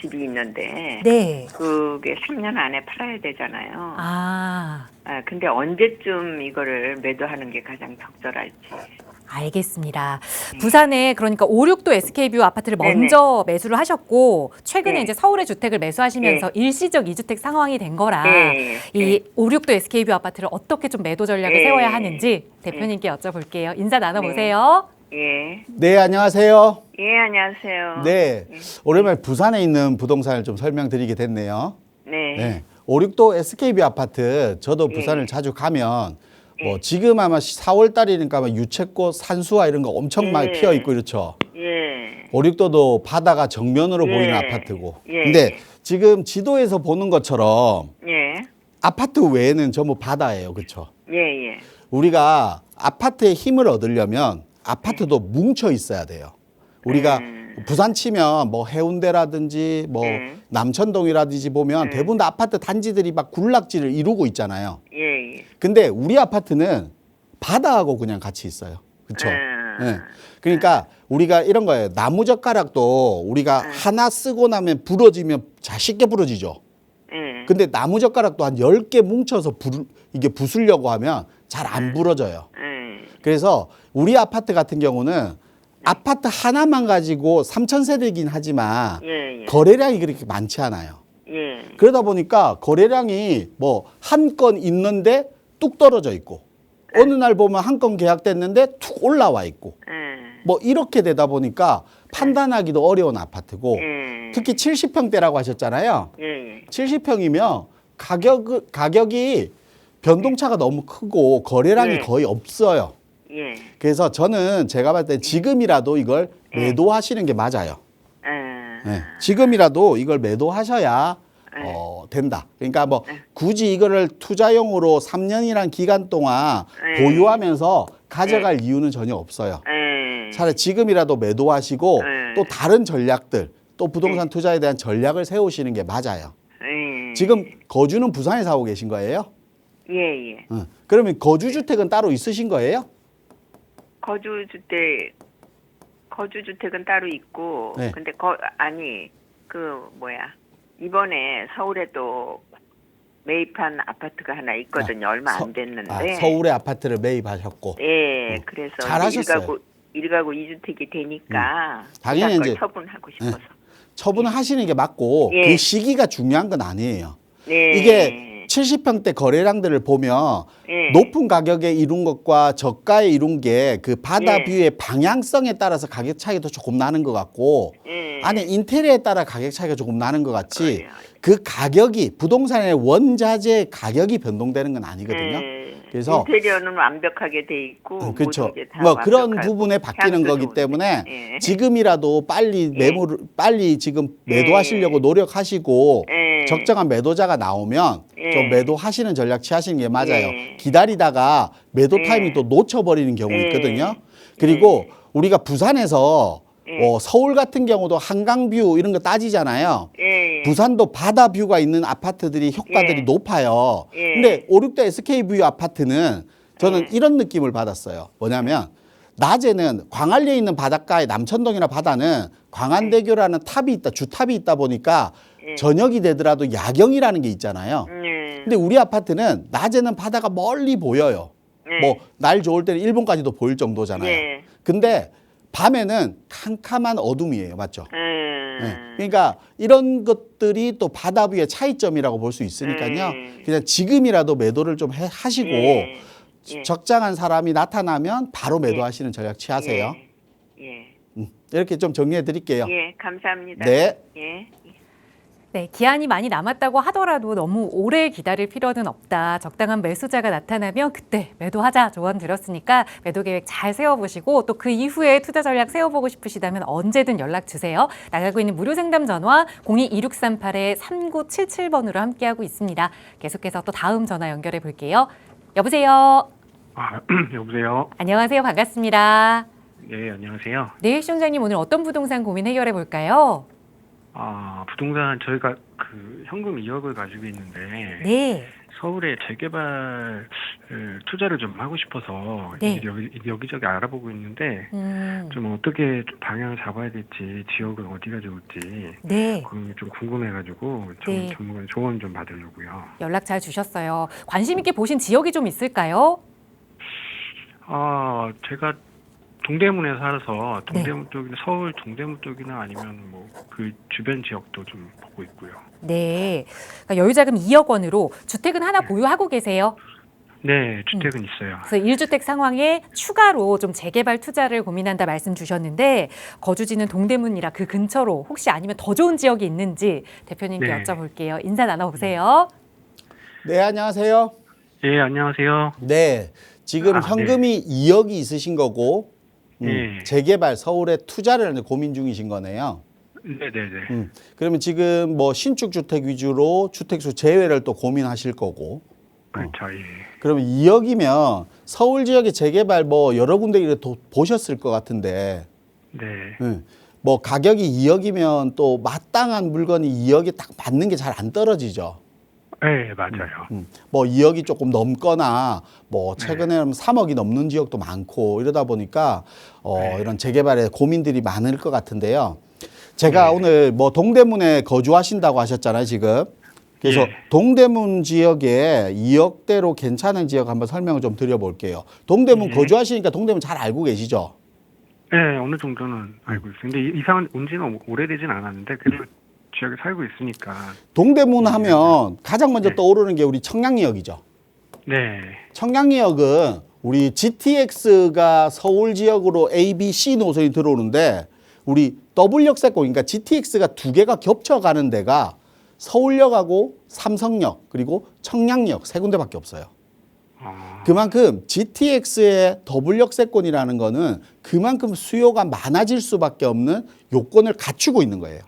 집이 있는데 네. 그게 3년 안에 팔아야 되잖아요. 근데 언제쯤 이거를 매도하는 게 가장 적절할지. 알겠습니다. 부산에 그러니까 5, 6도 SK뷰 아파트를 먼저 매수를 하셨고 최근에 네. 이제 서울의 주택을 매수하시면서 일시적 2주택 상황이 된 거라 이 5, 6도 SK뷰 아파트를 어떻게 좀 매도 전략을 세워야 하는지 대표님께 여쭤볼게요. 인사 나눠보세요. 예. 네, 안녕하세요. 예, 안녕하세요. 네, 오랜만에 부산에 있는 부동산을 좀 설명드리게 됐네요. 네. 네, 5, 6도 SK뷰 아파트 저도 예. 부산을 자주 가면 뭐 지금 아마 4월 달이니까 아마 유채꽃, 산수화 이런 거 엄청 많이 예. 피어 있고 이렇죠. 예. 5, 6도도 바다가 정면으로 예. 보이는 아파트고. 예. 근데 지금 지도에서 보는 것처럼 예. 아파트 외에는 전부 바다예요. 그렇죠? 예, 예. 우리가 아파트의 힘을 얻으려면 아파트도 뭉쳐 있어야 돼요. 우리가 부산 치면 뭐 해운대라든지 뭐 남천동이라든지 보면 대부분 다 아파트 단지들이 막 군락지를 이루고 있잖아요. 예, 예. 근데 우리 아파트는 바다하고 그냥 같이 있어요. 그렇죠? 네. 그러니까 우리가 이런 거예요. 나무 젓가락도 우리가 하나 쓰고 나면 부러지면 잘 쉽게 부러지죠. 근데 나무 젓가락도 한 10개 뭉쳐서 이게 부수려고 하면 잘 안 부러져요. 그래서 우리 아파트 같은 경우는 아파트 하나만 가지고 3,000세대이긴 하지만 예, 예. 거래량이 그렇게 많지 않아요. 예. 그러다 보니까 거래량이 뭐 한 건 있는데 뚝 떨어져 있고 어느 날 보면 한 건 계약됐는데 툭 올라와 있고 뭐 이렇게 되다 보니까 판단하기도 어려운 아파트고 특히 70평대라고 하셨잖아요. 예, 예. 70평이면 가격이 변동차가 너무 크고 거래량이 예. 거의 없어요. 예. 그래서 저는 제가 봤을 때 지금이라도 이걸 매도하시는 게 맞아요. 네. 지금이라도 이걸 매도하셔야 된다. 그러니까 뭐 굳이 이거를 투자용으로 3년이란 기간 동안 보유하면서 가져갈 이유는 전혀 없어요. 차라리 지금이라도 매도하시고 또 다른 전략들, 또 부동산 투자에 대한 전략을 세우시는 게 맞아요. 지금 거주는 부산에 사고 계신 거예요? 예, 예. 그러면 거주주택은 따로 있으신 거예요? 거주주택은 따로 있고, 네. 근데 이번에 서울에 또 매입한 아파트가 하나 있거든요. 얼마 안 됐는데. 서울에 아파트를 매입하셨고. 예, 그래서 잘하셨어요. 1가구 2주택이 되니까 당연히 그걸 이제 처분하고 싶어서. 처분을 하시는 게 맞고 예. 그 시기가 중요한 건 아니에요. 네. 이게 70평대 거래량들을 보면 예. 높은 가격에 이룬 것과 저가에 이룬 게 그 바다 예. 뷰의 방향성에 따라서 가격 차이도 조금 나는 것 같고 예. 안에 인테리어에 따라 가격 차이가 조금 나는 것 같지 그래요. 그 가격이 부동산의 원자재 가격이 변동되는 건 아니거든요. 그래서 인테리어는 완벽하게 돼 있고 그렇죠. 모든 게 다 뭐 그런 완벽하고 부분에 바뀌는 향도 거기 좋은데. 때문에 예. 지금이라도 빨리 빨리 지금 매도하시려고 노력하시고 예. 적정한 매도자가 나오면 예. 좀 매도하시는 전략 취하시는 게 맞아요. 예. 기다리다가 매도 예. 타이밍 또 놓쳐버리는 경우 예. 있거든요. 그리고 우리가 부산에서 예. 서울 같은 경우도 한강뷰 이런 거 따지잖아요. 예. 부산도 바다 뷰가 있는 아파트들이 효과들이 예. 높아요. 예. 근데 5, 6대 SK뷰 아파트는 저는 예. 이런 느낌을 받았어요. 뭐냐면 낮에는 광안리에 있는 바닷가에 남천동이나 바다는 광안대교라는 탑이 있다, 주탑이 있다 보니까 예. 저녁이 되더라도 야경이라는 게 있잖아요. 근데 우리 아파트는 낮에는 바다가 멀리 보여요. 뭐 날 좋을 때는 일본까지도 보일 정도잖아요. 예. 근데 밤에는 캄캄한 어둠이에요. 맞죠? 예. 네. 그러니까 이런 것들이 또 바다 뷰의 차이점이라고 볼 수 있으니까요. 그냥 지금이라도 매도를 좀 하시고 예. 예. 적당한 사람이 나타나면 바로 매도하시는 전략 취하세요. 예. 이렇게 좀 정리해 드릴게요. 예, 감사합니다. 네. 예. 네, 기한이 많이 남았다고 하더라도 너무 오래 기다릴 필요는 없다. 적당한 매수자가 나타나면 그때 매도하자 조언 드렸으니까 매도 계획 잘 세워보시고 또 그 이후에 투자 전략 세워보고 싶으시다면 언제든 연락 주세요. 나가고 있는 무료 상담 전화 02-2638-3977번으로 함께하고 있습니다. 계속해서 또 다음 전화 연결해 볼게요. 여보세요. 여보세요. 안녕하세요. 반갑습니다. 네, 안녕하세요. 네, 시청자님 오늘 어떤 부동산 고민 해결해 볼까요? 부동산 저희가 그 현금 2억을 가지고 있는데 네. 서울에 재개발 투자를 좀 하고 싶어서 네. 여기저기 알아보고 있는데 좀 어떻게 좀 방향을 잡아야 될지 지역은 어디가 좋을지 네. 그런 게 좀 궁금해가지고 좀 네. 전문가 조언 좀 받으려고요. 연락 잘 주셨어요. 관심 있게 보신 지역이 좀 있을까요? 제가 동대문에 살아서 네. 동대문 쪽이나 서울 동대문 쪽이나 아니면 뭐 그 주변 지역도 좀 보고 있고요. 네. 그러니까 여유자금 2억 원으로 주택은 하나 보유하고 계세요. 네, 주택은 있어요. 그래서 1주택 상황에 추가로 좀 재개발 투자를 고민한다 말씀 주셨는데 거주지는 동대문이라 그 근처로 혹시 아니면 더 좋은 지역이 있는지 대표님께 네. 여쭤볼게요. 인사 나눠보세요. 네, 안녕하세요. 예, 안녕하세요. 네, 지금 네. 현금이 2억이 있으신 거고 네. 재개발 서울에 투자를 고민 중이신 거네요. 네네네. 그러면 지금 뭐 신축 주택 위주로 주택수 제외를 또 고민하실 거고. 그렇죠. 예. 그러면 2억이면 서울 지역의 재개발 뭐 여러 군데 이렇게 보셨을 것 같은데, 네. 뭐 가격이 2억이면 또 마땅한 물건이 2억에 딱 맞는 게 잘 안 떨어지죠. 네, 맞아요. 뭐 2억이 조금 넘거나 뭐 최근에는 3억이 넘는 지역도 많고 이러다 보니까 이런 재개발에 고민들이 많을 것 같은데요. 제가 오늘 뭐 동대문에 거주하신다고 하셨잖아요, 지금. 그래서 예. 동대문 지역에 2억대로 괜찮은 지역 한번 설명을 좀 드려볼게요. 동대문 거주하시니까 동대문 잘 알고 계시죠? 네, 어느 정도는 알고 있어요. 근데 이상은 온 지는 오래되진 않았는데 그래도 지역에 살고 있으니까. 동대문 하면 가장 먼저 네. 떠오르는 게 우리 청량리역이죠. 네. 청량리역은 우리 GTX가 서울 지역으로 A, B, C 노선이 들어오는데 우리 W역세권, 그러니까 GTX가 두 개가 겹쳐가는 데가 서울역하고 삼성역 그리고 청량역 세 군데밖에 없어요. 그만큼 GTX의 W역세권이라는 거는 그만큼 수요가 많아질 수밖에 없는 요건을 갖추고 있는 거예요.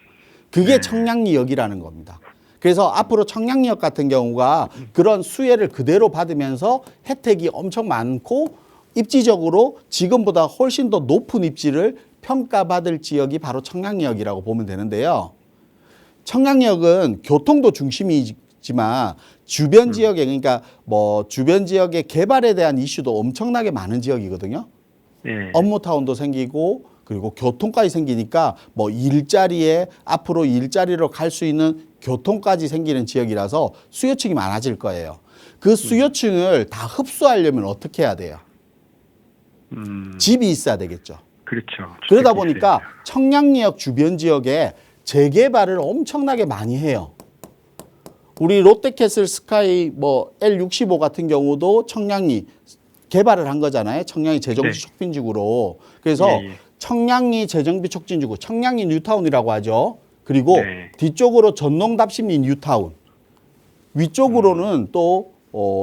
그게 청량리역이라는 겁니다. 그래서 앞으로 청량리역 같은 경우가 그런 수혜를 그대로 받으면서 혜택이 엄청 많고 입지적으로 지금보다 훨씬 더 높은 입지를 평가받을 지역이 바로 청량리역이라고 보면 되는데요. 청량리역은 교통도 중심이지만 주변 지역에, 그러니까 뭐 주변 지역의 개발에 대한 이슈도 엄청나게 많은 지역이거든요. 네. 업무타운도 생기고 그리고 교통까지 생기니까 뭐 일자리에 앞으로 일자리로 갈 수 있는 교통까지 생기는 지역이라서 수요층이 많아질 거예요. 그 수요층을 다 흡수하려면 어떻게 해야 돼요? 집이 있어야 되겠죠. 그렇죠. 그러다 주택이 보니까 있어야죠. 청량리역 주변 지역에 재개발을 엄청나게 많이 해요. 우리 롯데캐슬 스카이 뭐 L65 같은 경우도 청량리 개발을 한 거잖아요. 청량리 재정비 네. 촉진지구로. 그래서 예, 예. 청량리 재정비 촉진지구, 청량리 뉴타운이라고 하죠. 그리고 네. 뒤쪽으로 전농답심리 뉴타운, 위쪽으로는 또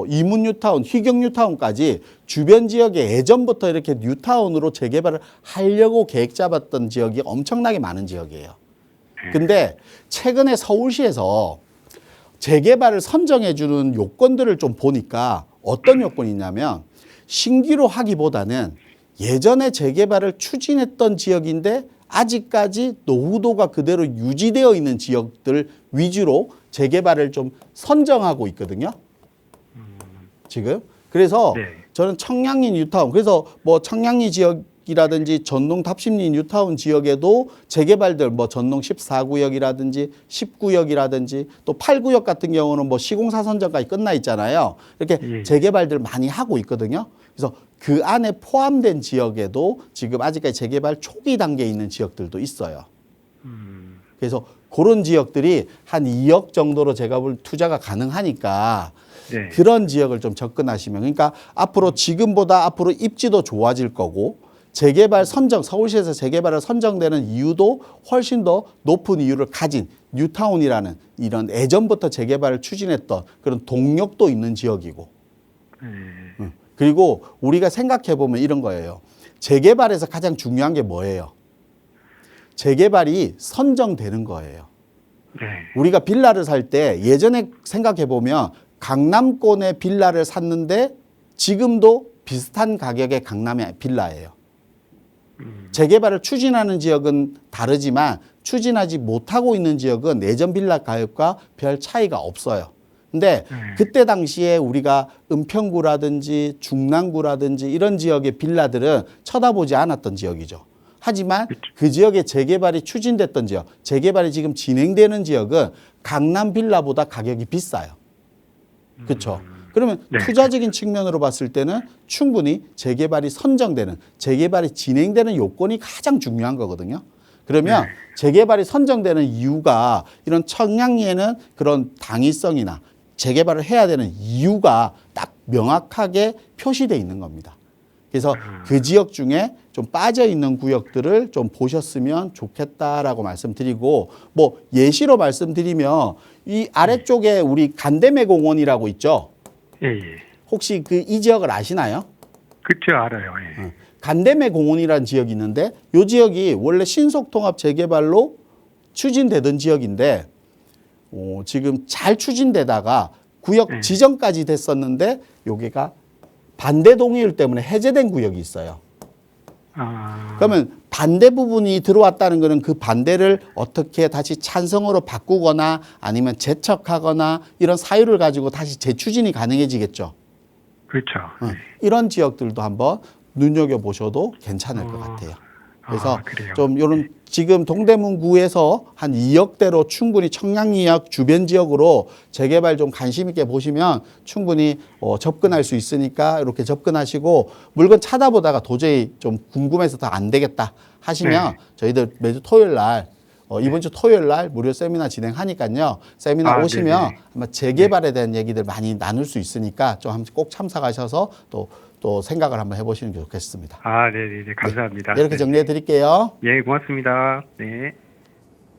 이문 뉴타운, 희경 뉴타운까지 주변 지역에 예전부터 이렇게 뉴타운으로 재개발을 하려고 계획 잡았던 지역이 엄청나게 많은 지역이에요. 근데 최근에 서울시에서 재개발을 선정해주는 요건들을 좀 보니까 어떤 요건이 있냐면 신규로 하기보다는 예전에 재개발을 추진했던 지역인데 아직까지 노후도가 그대로 유지되어 있는 지역들 위주로 재개발을 좀 선정하고 있거든요. 지금. 그래서 네. 저는 청량리 뉴타운, 그래서 뭐 청량리 지역이라든지 전농 답심리 뉴타운 지역에도 재개발들 뭐 전농 14구역이라든지 10구역이라든지 또 8구역 같은 경우는 뭐 시공사 선정까지 끝나 있잖아요. 이렇게 예. 재개발들 많이 하고 있거든요. 그래서 그 안에 포함된 지역에도 지금 아직까지 재개발 초기 단계에 있는 지역들도 있어요. 그래서 그런 지역들이 한 2억 정도로 제가 볼 투자가 가능하니까 네. 그런 지역을 좀 접근하시면, 그러니까 앞으로 지금보다 앞으로 입지도 좋아질 거고 재개발 선정, 서울시에서 재개발을 선정되는 이유도 훨씬 더 높은 이유를 가진 뉴타운이라는 이런 예전부터 재개발을 추진했던 그런 동력도 있는 지역이고, 그리고 우리가 생각해 보면 이런 거예요. 재개발에서 가장 중요한 게 뭐예요? 재개발이 선정되는 거예요. 네. 우리가 빌라를 살 때 예전에 생각해 보면 강남권의 빌라를 샀는데 지금도 비슷한 가격의 강남의 빌라예요. 재개발을 추진하는 지역은 다르지만 추진하지 못하고 있는 지역은 예전 빌라 가격과 별 차이가 없어요. 근데 네. 그때 당시에 우리가 은평구라든지 중랑구라든지 이런 지역의 빌라들은 쳐다보지 않았던 지역이죠. 하지만 그 지역의 재개발이 추진됐던 지역, 재개발이 지금 진행되는 지역은 강남 빌라보다 가격이 비싸요. 그렇죠? 그러면 네. 투자적인 측면으로 봤을 때는 충분히 재개발이 선정되는, 재개발이 진행되는 요건이 가장 중요한 거거든요. 그러면 재개발이 선정되는 이유가 이런 청량리에는 그런 당위성이나 재개발을 해야 되는 이유가 딱 명확하게 표시되어 있는 겁니다. 그래서 그 지역 중에 좀 빠져 있는 구역들을 좀 보셨으면 좋겠다라고 말씀드리고, 뭐 예시로 말씀드리면 이 아래쪽에 우리 간대매 공원이라고 있죠. 예, 예. 혹시 그 이 지역을 아시나요? 그쵸, 알아요. 예. 간대매 공원이라는 지역이 있는데 이 지역이 원래 신속통합 재개발로 추진되던 지역인데 지금 잘 추진되다가 구역 지정까지 됐었는데 여기가 반대 동의율 때문에 해제된 구역이 있어요. 아, 그러면 반대 부분이 들어왔다는 것은 그 반대를 어떻게 다시 찬성으로 바꾸거나 아니면 재척하거나 이런 사유를 가지고 다시 재추진이 가능해지겠죠. 그렇죠. 이런 지역들도 한번 눈여겨보셔도 괜찮을 것 같아요. 그래서 그래요. 좀 이런 지금 동대문구에서 한 2억대로 충분히 청량리역 주변 지역으로 재개발 좀 관심 있게 보시면 충분히 접근할 수 있으니까 이렇게 접근하시고, 물건 찾아보다가 도저히 좀 궁금해서 더 안 되겠다 하시면 저희들 매주 토요일 날 이번 주 토요일 날 무료 세미나 진행하니까요. 세미나 오시면 네네. 아마 재개발에 대한 얘기들 많이 나눌 수 있으니까 좀 꼭 참석하셔서 또 생각을 한번 해보시는 게 좋겠습니다. 네네. 감사합니다. 이렇게 정리해 드릴게요. 예, 고맙습니다. 네.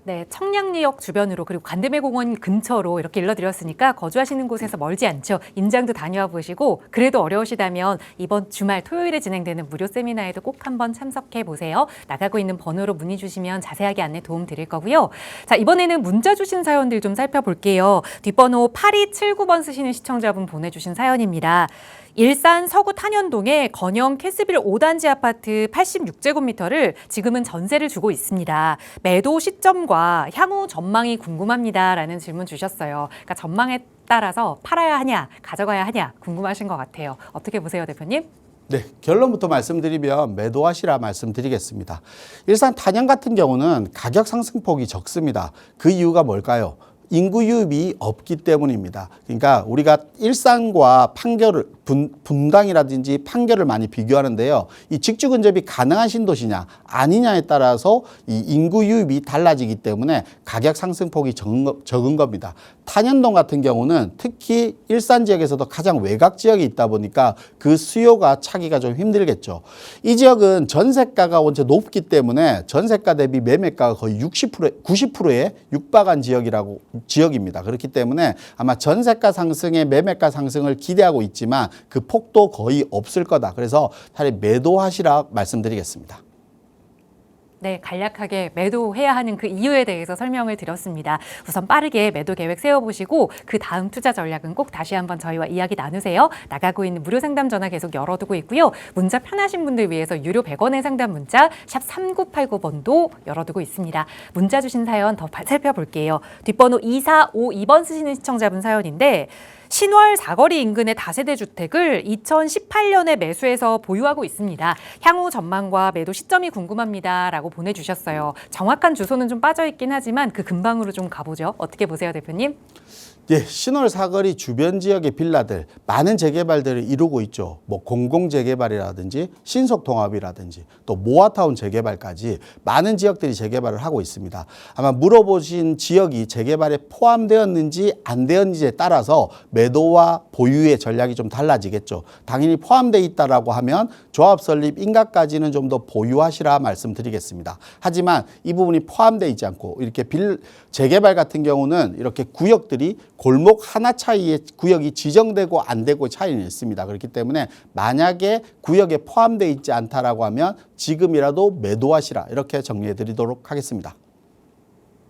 네, 청량리역 주변으로 그리고 간대매공원 근처로 이렇게 일러드렸으니까 거주하시는 곳에서 멀지 않죠. 임장도 다녀와 보시고, 그래도 어려우시다면 이번 주말 토요일에 진행되는 무료 세미나에도 꼭 한번 참석해 보세요. 나가고 있는 번호로 문의 주시면 자세하게 안내 도움 드릴 거고요. 자, 이번에는 문자 주신 사연들 좀 살펴볼게요. 뒷번호 8279번 쓰시는 시청자분 보내주신 사연입니다. 일산 서구 탄현동의 건영 캐스빌 5단지 아파트 86제곱미터를 지금은 전세를 주고 있습니다. 매도 시점과 향후 전망이 궁금합니다라는 질문 주셨어요. 그러니까 전망에 따라서 팔아야 하냐, 가져가야 하냐 궁금하신 것 같아요. 어떻게 보세요, 대표님? 네, 결론부터 말씀드리면 매도하시라 말씀드리겠습니다. 일산 탄현 같은 경우는 가격 상승폭이 적습니다. 그 이유가 뭘까요? 인구 유입이 없기 때문입니다. 그러니까 우리가 일산과 판교를 분당이라든지 판교를 많이 비교하는데요. 이 직주 근접이 가능한 신도시냐 아니냐에 따라서 이 인구 유입이 달라지기 때문에 가격 상승폭이 적은 겁니다. 탄현동 같은 경우는 특히 일산 지역에서도 가장 외곽 지역에 있다 보니까 그 수요가 차기가 좀 힘들겠죠. 이 지역은 전세가가 원체 높기 때문에 전세가 대비 매매가가 거의 90%에 육박한 지역입니다. 그렇기 때문에 아마 전세가 상승에 매매가 상승을 기대하고 있지만 그 폭도 거의 없을 거다. 그래서 차라리 매도하시라 말씀드리겠습니다. 네, 간략하게 매도해야 하는 그 이유에 대해서 설명을 드렸습니다. 우선 빠르게 매도 계획 세워보시고 그 다음 투자 전략은 꼭 다시 한번 저희와 이야기 나누세요. 나가고 있는 무료 상담 전화 계속 열어두고 있고요. 문자 편하신 분들 위해서 유료 100원의 상담 문자 샵 3989번도 열어두고 있습니다. 문자 주신 사연 더 살펴볼게요. 뒷번호 2452번 쓰시는 시청자분 사연인데, 신월 사거리 인근의 다세대 주택을 2018년에 매수해서 보유하고 있습니다. 향후 전망과 매도 시점이 궁금합니다라고 보내주셨어요. 정확한 주소는 좀 빠져있긴 하지만 그 근방으로 좀 가보죠. 어떻게 보세요, 대표님? 예, 신월 사거리 주변 지역의 빌라들 많은 재개발들을 이루고 있죠. 뭐 공공재개발이라든지 신속통합이라든지 또 모아타운 재개발까지 많은 지역들이 재개발을 하고 있습니다. 아마 물어보신 지역이 재개발에 포함되었는지 안 되었는지에 따라서 매도와 보유의 전략이 좀 달라지겠죠. 당연히 포함되어 있다라고 하면 조합 설립 인가까지는 좀 더 보유하시라 말씀드리겠습니다. 하지만 이 부분이 포함되어 있지 않고 이렇게 재개발 같은 경우는 이렇게 구역들이 골목 하나 차이에 구역이 지정되고 안 되고 차이는 있습니다. 그렇기 때문에 만약에 구역에 포함되어 있지 않다라고 하면 지금이라도 매도하시라 이렇게 정리해 드리도록 하겠습니다.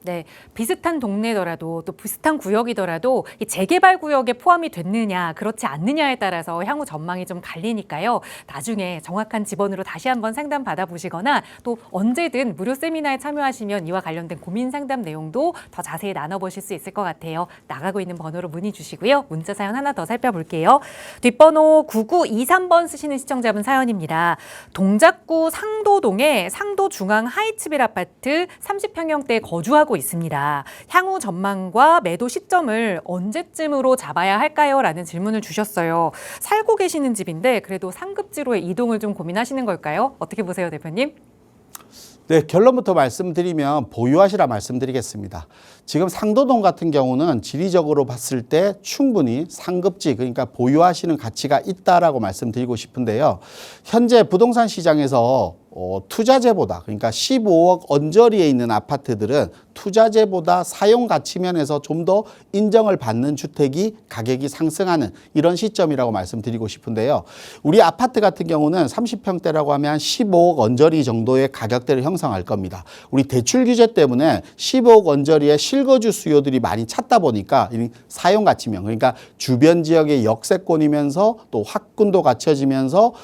네, 비슷한 동네더라도 또 비슷한 구역이더라도 이 재개발 구역에 포함이 됐느냐 그렇지 않느냐에 따라서 향후 전망이 좀 갈리니까요. 나중에 정확한 지번으로 다시 한번 상담 받아보시거나 또 언제든 무료 세미나에 참여하시면 이와 관련된 고민 상담 내용도 더 자세히 나눠보실 수 있을 것 같아요. 나가고 있는 번호로 문의 주시고요. 문자 사연 하나 더 살펴볼게요. 뒷번호 9923번 쓰시는 시청자분 사연입니다. 동작구 상도동에 상도중앙 하이츠빌 아파트 30평형대에 거주하고 있습니다. 향후 전망과 매도 시점을 언제쯤으로 잡아야 할까요? 라는 질문을 주셨어요. 살고 계시는 집인데 그래도 상급지로의 이동을 좀 고민하시는 걸까요? 어떻게 보세요, 대표님? 네, 결론부터 말씀드리면 보유하시라 말씀드리겠습니다. 지금 상도동 같은 경우는 지리적으로 봤을 때 충분히 상급지, 그러니까 보유하시는 가치가 있다라고 말씀드리고 싶은데요. 현재 부동산 시장에서 투자재보다, 그러니까 15억 언저리에 있는 아파트들은 투자재보다 사용 가치 면에서 좀 더 인정을 받는 주택이 가격이 상승하는 이런 시점이라고 말씀드리고 싶은데요. 우리 아파트 같은 경우는 30평대라고 하면 15억 언저리 정도의 가격대를 형성할 겁니다. 우리 대출 규제 때문에 15억 언저리의 실거주 수요들이 많이 찼다 보니까 사용 가치면, 그러니까 주변 지역의 역세권이면서 또 학군도 갖춰지면서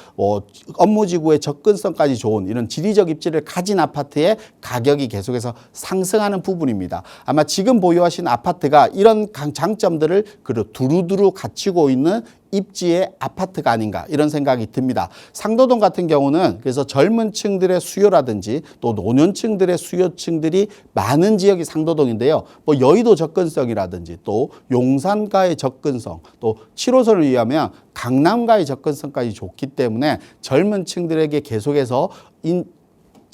업무지구의 접근성까지 좋은 이런 지리적 입지를 가진 아파트의 가격이 계속해서 상승하는 부분입니다. 아마 지금 보유하신 아파트가 이런 장점들을 두루두루 갖추고 있는 입지의 아파트가 아닌가 이런 생각이 듭니다. 상도동 같은 경우는 그래서 젊은 층들의 수요라든지 또 노년층들의 수요층들이 많은 지역이 상도동인데요. 뭐 여의도 접근성이라든지 또 용산과의 접근성, 또 7호선을 위하면 강남과의 접근성까지 좋기 때문에 젊은 층들에게 계속해서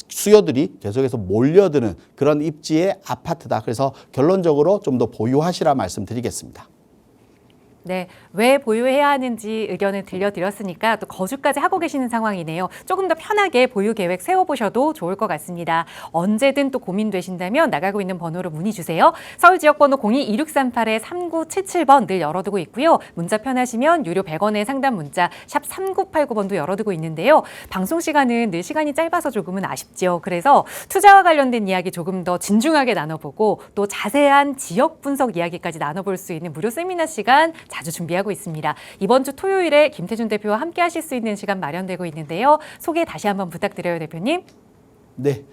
수요들이 계속해서 몰려드는 그런 입지의 아파트다. 그래서 결론적으로 좀 더 보유하시라 말씀드리겠습니다. 네, 왜 보유해야 하는지 의견을 들려드렸으니까 또 거주까지 하고 계시는 상황이네요. 조금 더 편하게 보유 계획 세워보셔도 좋을 것 같습니다. 언제든 또 고민되신다면 나가고 있는 번호로 문의 주세요. 서울 지역번호 02-2638-3977번 늘 열어두고 있고요. 문자 편하시면 유료 100원의 상담 문자 샵 3989번도 열어두고 있는데요. 방송 시간은 늘 시간이 짧아서 조금은 아쉽죠. 그래서 투자와 관련된 이야기 조금 더 진중하게 나눠보고 또 자세한 지역 분석 이야기까지 나눠볼 수 있는 무료 세미나 시간 자주 준비하고 있습니다. 이번 주 토요일에 김태준 대표와 함께 하실 수 있는 시간 마련되고 있는데요. 소개 다시 한번 부탁드려요, 대표님. 네.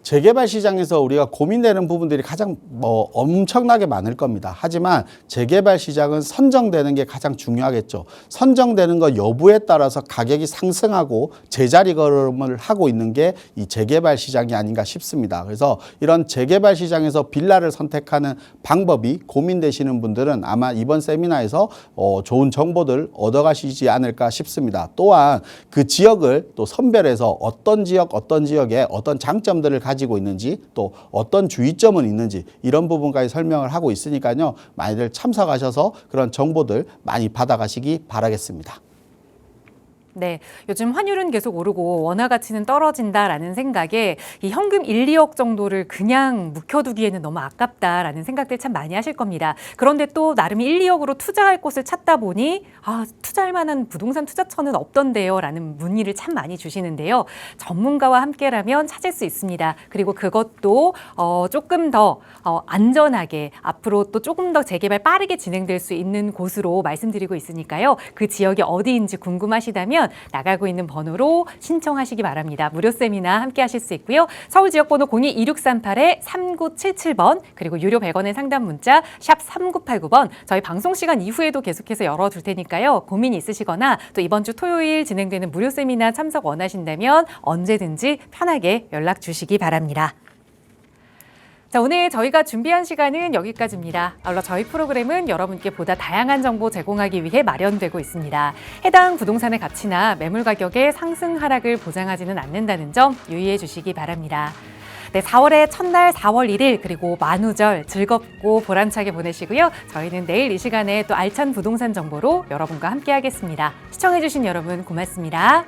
재개발 시장에서 우리가 고민되는 부분들이 가장 엄청나게 많을 겁니다. 하지만 재개발 시장은 선정되는 게 가장 중요하겠죠. 선정되는 것 여부에 따라서 가격이 상승하고 제자리 걸음을 하고 있는 게 이 재개발 시장이 아닌가 싶습니다. 그래서 이런 재개발 시장에서 빌라를 선택하는 방법이 고민되시는 분들은 아마 이번 세미나에서 좋은 정보들 얻어가시지 않을까 싶습니다. 또한 그 지역을 또 선별해서 어떤 지역에 어떤 장점들을 가지고 있는지 또 어떤 주의점은 있는지 이런 부분까지 설명을 하고 있으니까요. 많이들 참석하셔서 그런 정보들 많이 받아가시기 바라겠습니다. 네, 요즘 환율은 계속 오르고 원화 가치는 떨어진다라는 생각에 이 현금 1, 2억 정도를 그냥 묵혀두기에는 너무 아깝다라는 생각들 참 많이 하실 겁니다. 그런데 또 나름 1, 2억으로 투자할 곳을 찾다 보니 투자할 만한 부동산 투자처는 없던데요 라는 문의를 참 많이 주시는데요. 전문가와 함께라면 찾을 수 있습니다. 그리고 그것도 조금 더 안전하게 앞으로 또 조금 더 재개발 빠르게 진행될 수 있는 곳으로 말씀드리고 있으니까요. 그 지역이 어디인지 궁금하시다면 나가고 있는 번호로 신청하시기 바랍니다. 무료 세미나 함께 하실 수 있고요. 서울 지역번호 02-2638-3977번 그리고 유료 100원의 상담 문자 샵 3989번 저희 방송 시간 이후에도 계속해서 열어둘 테니까요. 고민 있으시거나 또 이번 주 토요일 진행되는 무료 세미나 참석 원하신다면 언제든지 편하게 연락 주시기 바랍니다. 자, 오늘 저희가 준비한 시간은 여기까지입니다. 아울러 저희 프로그램은 여러분께 보다 다양한 정보 제공하기 위해 마련되고 있습니다. 해당 부동산의 가치나 매물 가격의 상승 하락을 보장하지는 않는다는 점 유의해 주시기 바랍니다. 네, 4월의 첫날 4월 1일 그리고 만우절 즐겁고 보람차게 보내시고요. 저희는 내일 이 시간에 또 알찬 부동산 정보로 여러분과 함께 하겠습니다. 시청해 주신 여러분 고맙습니다.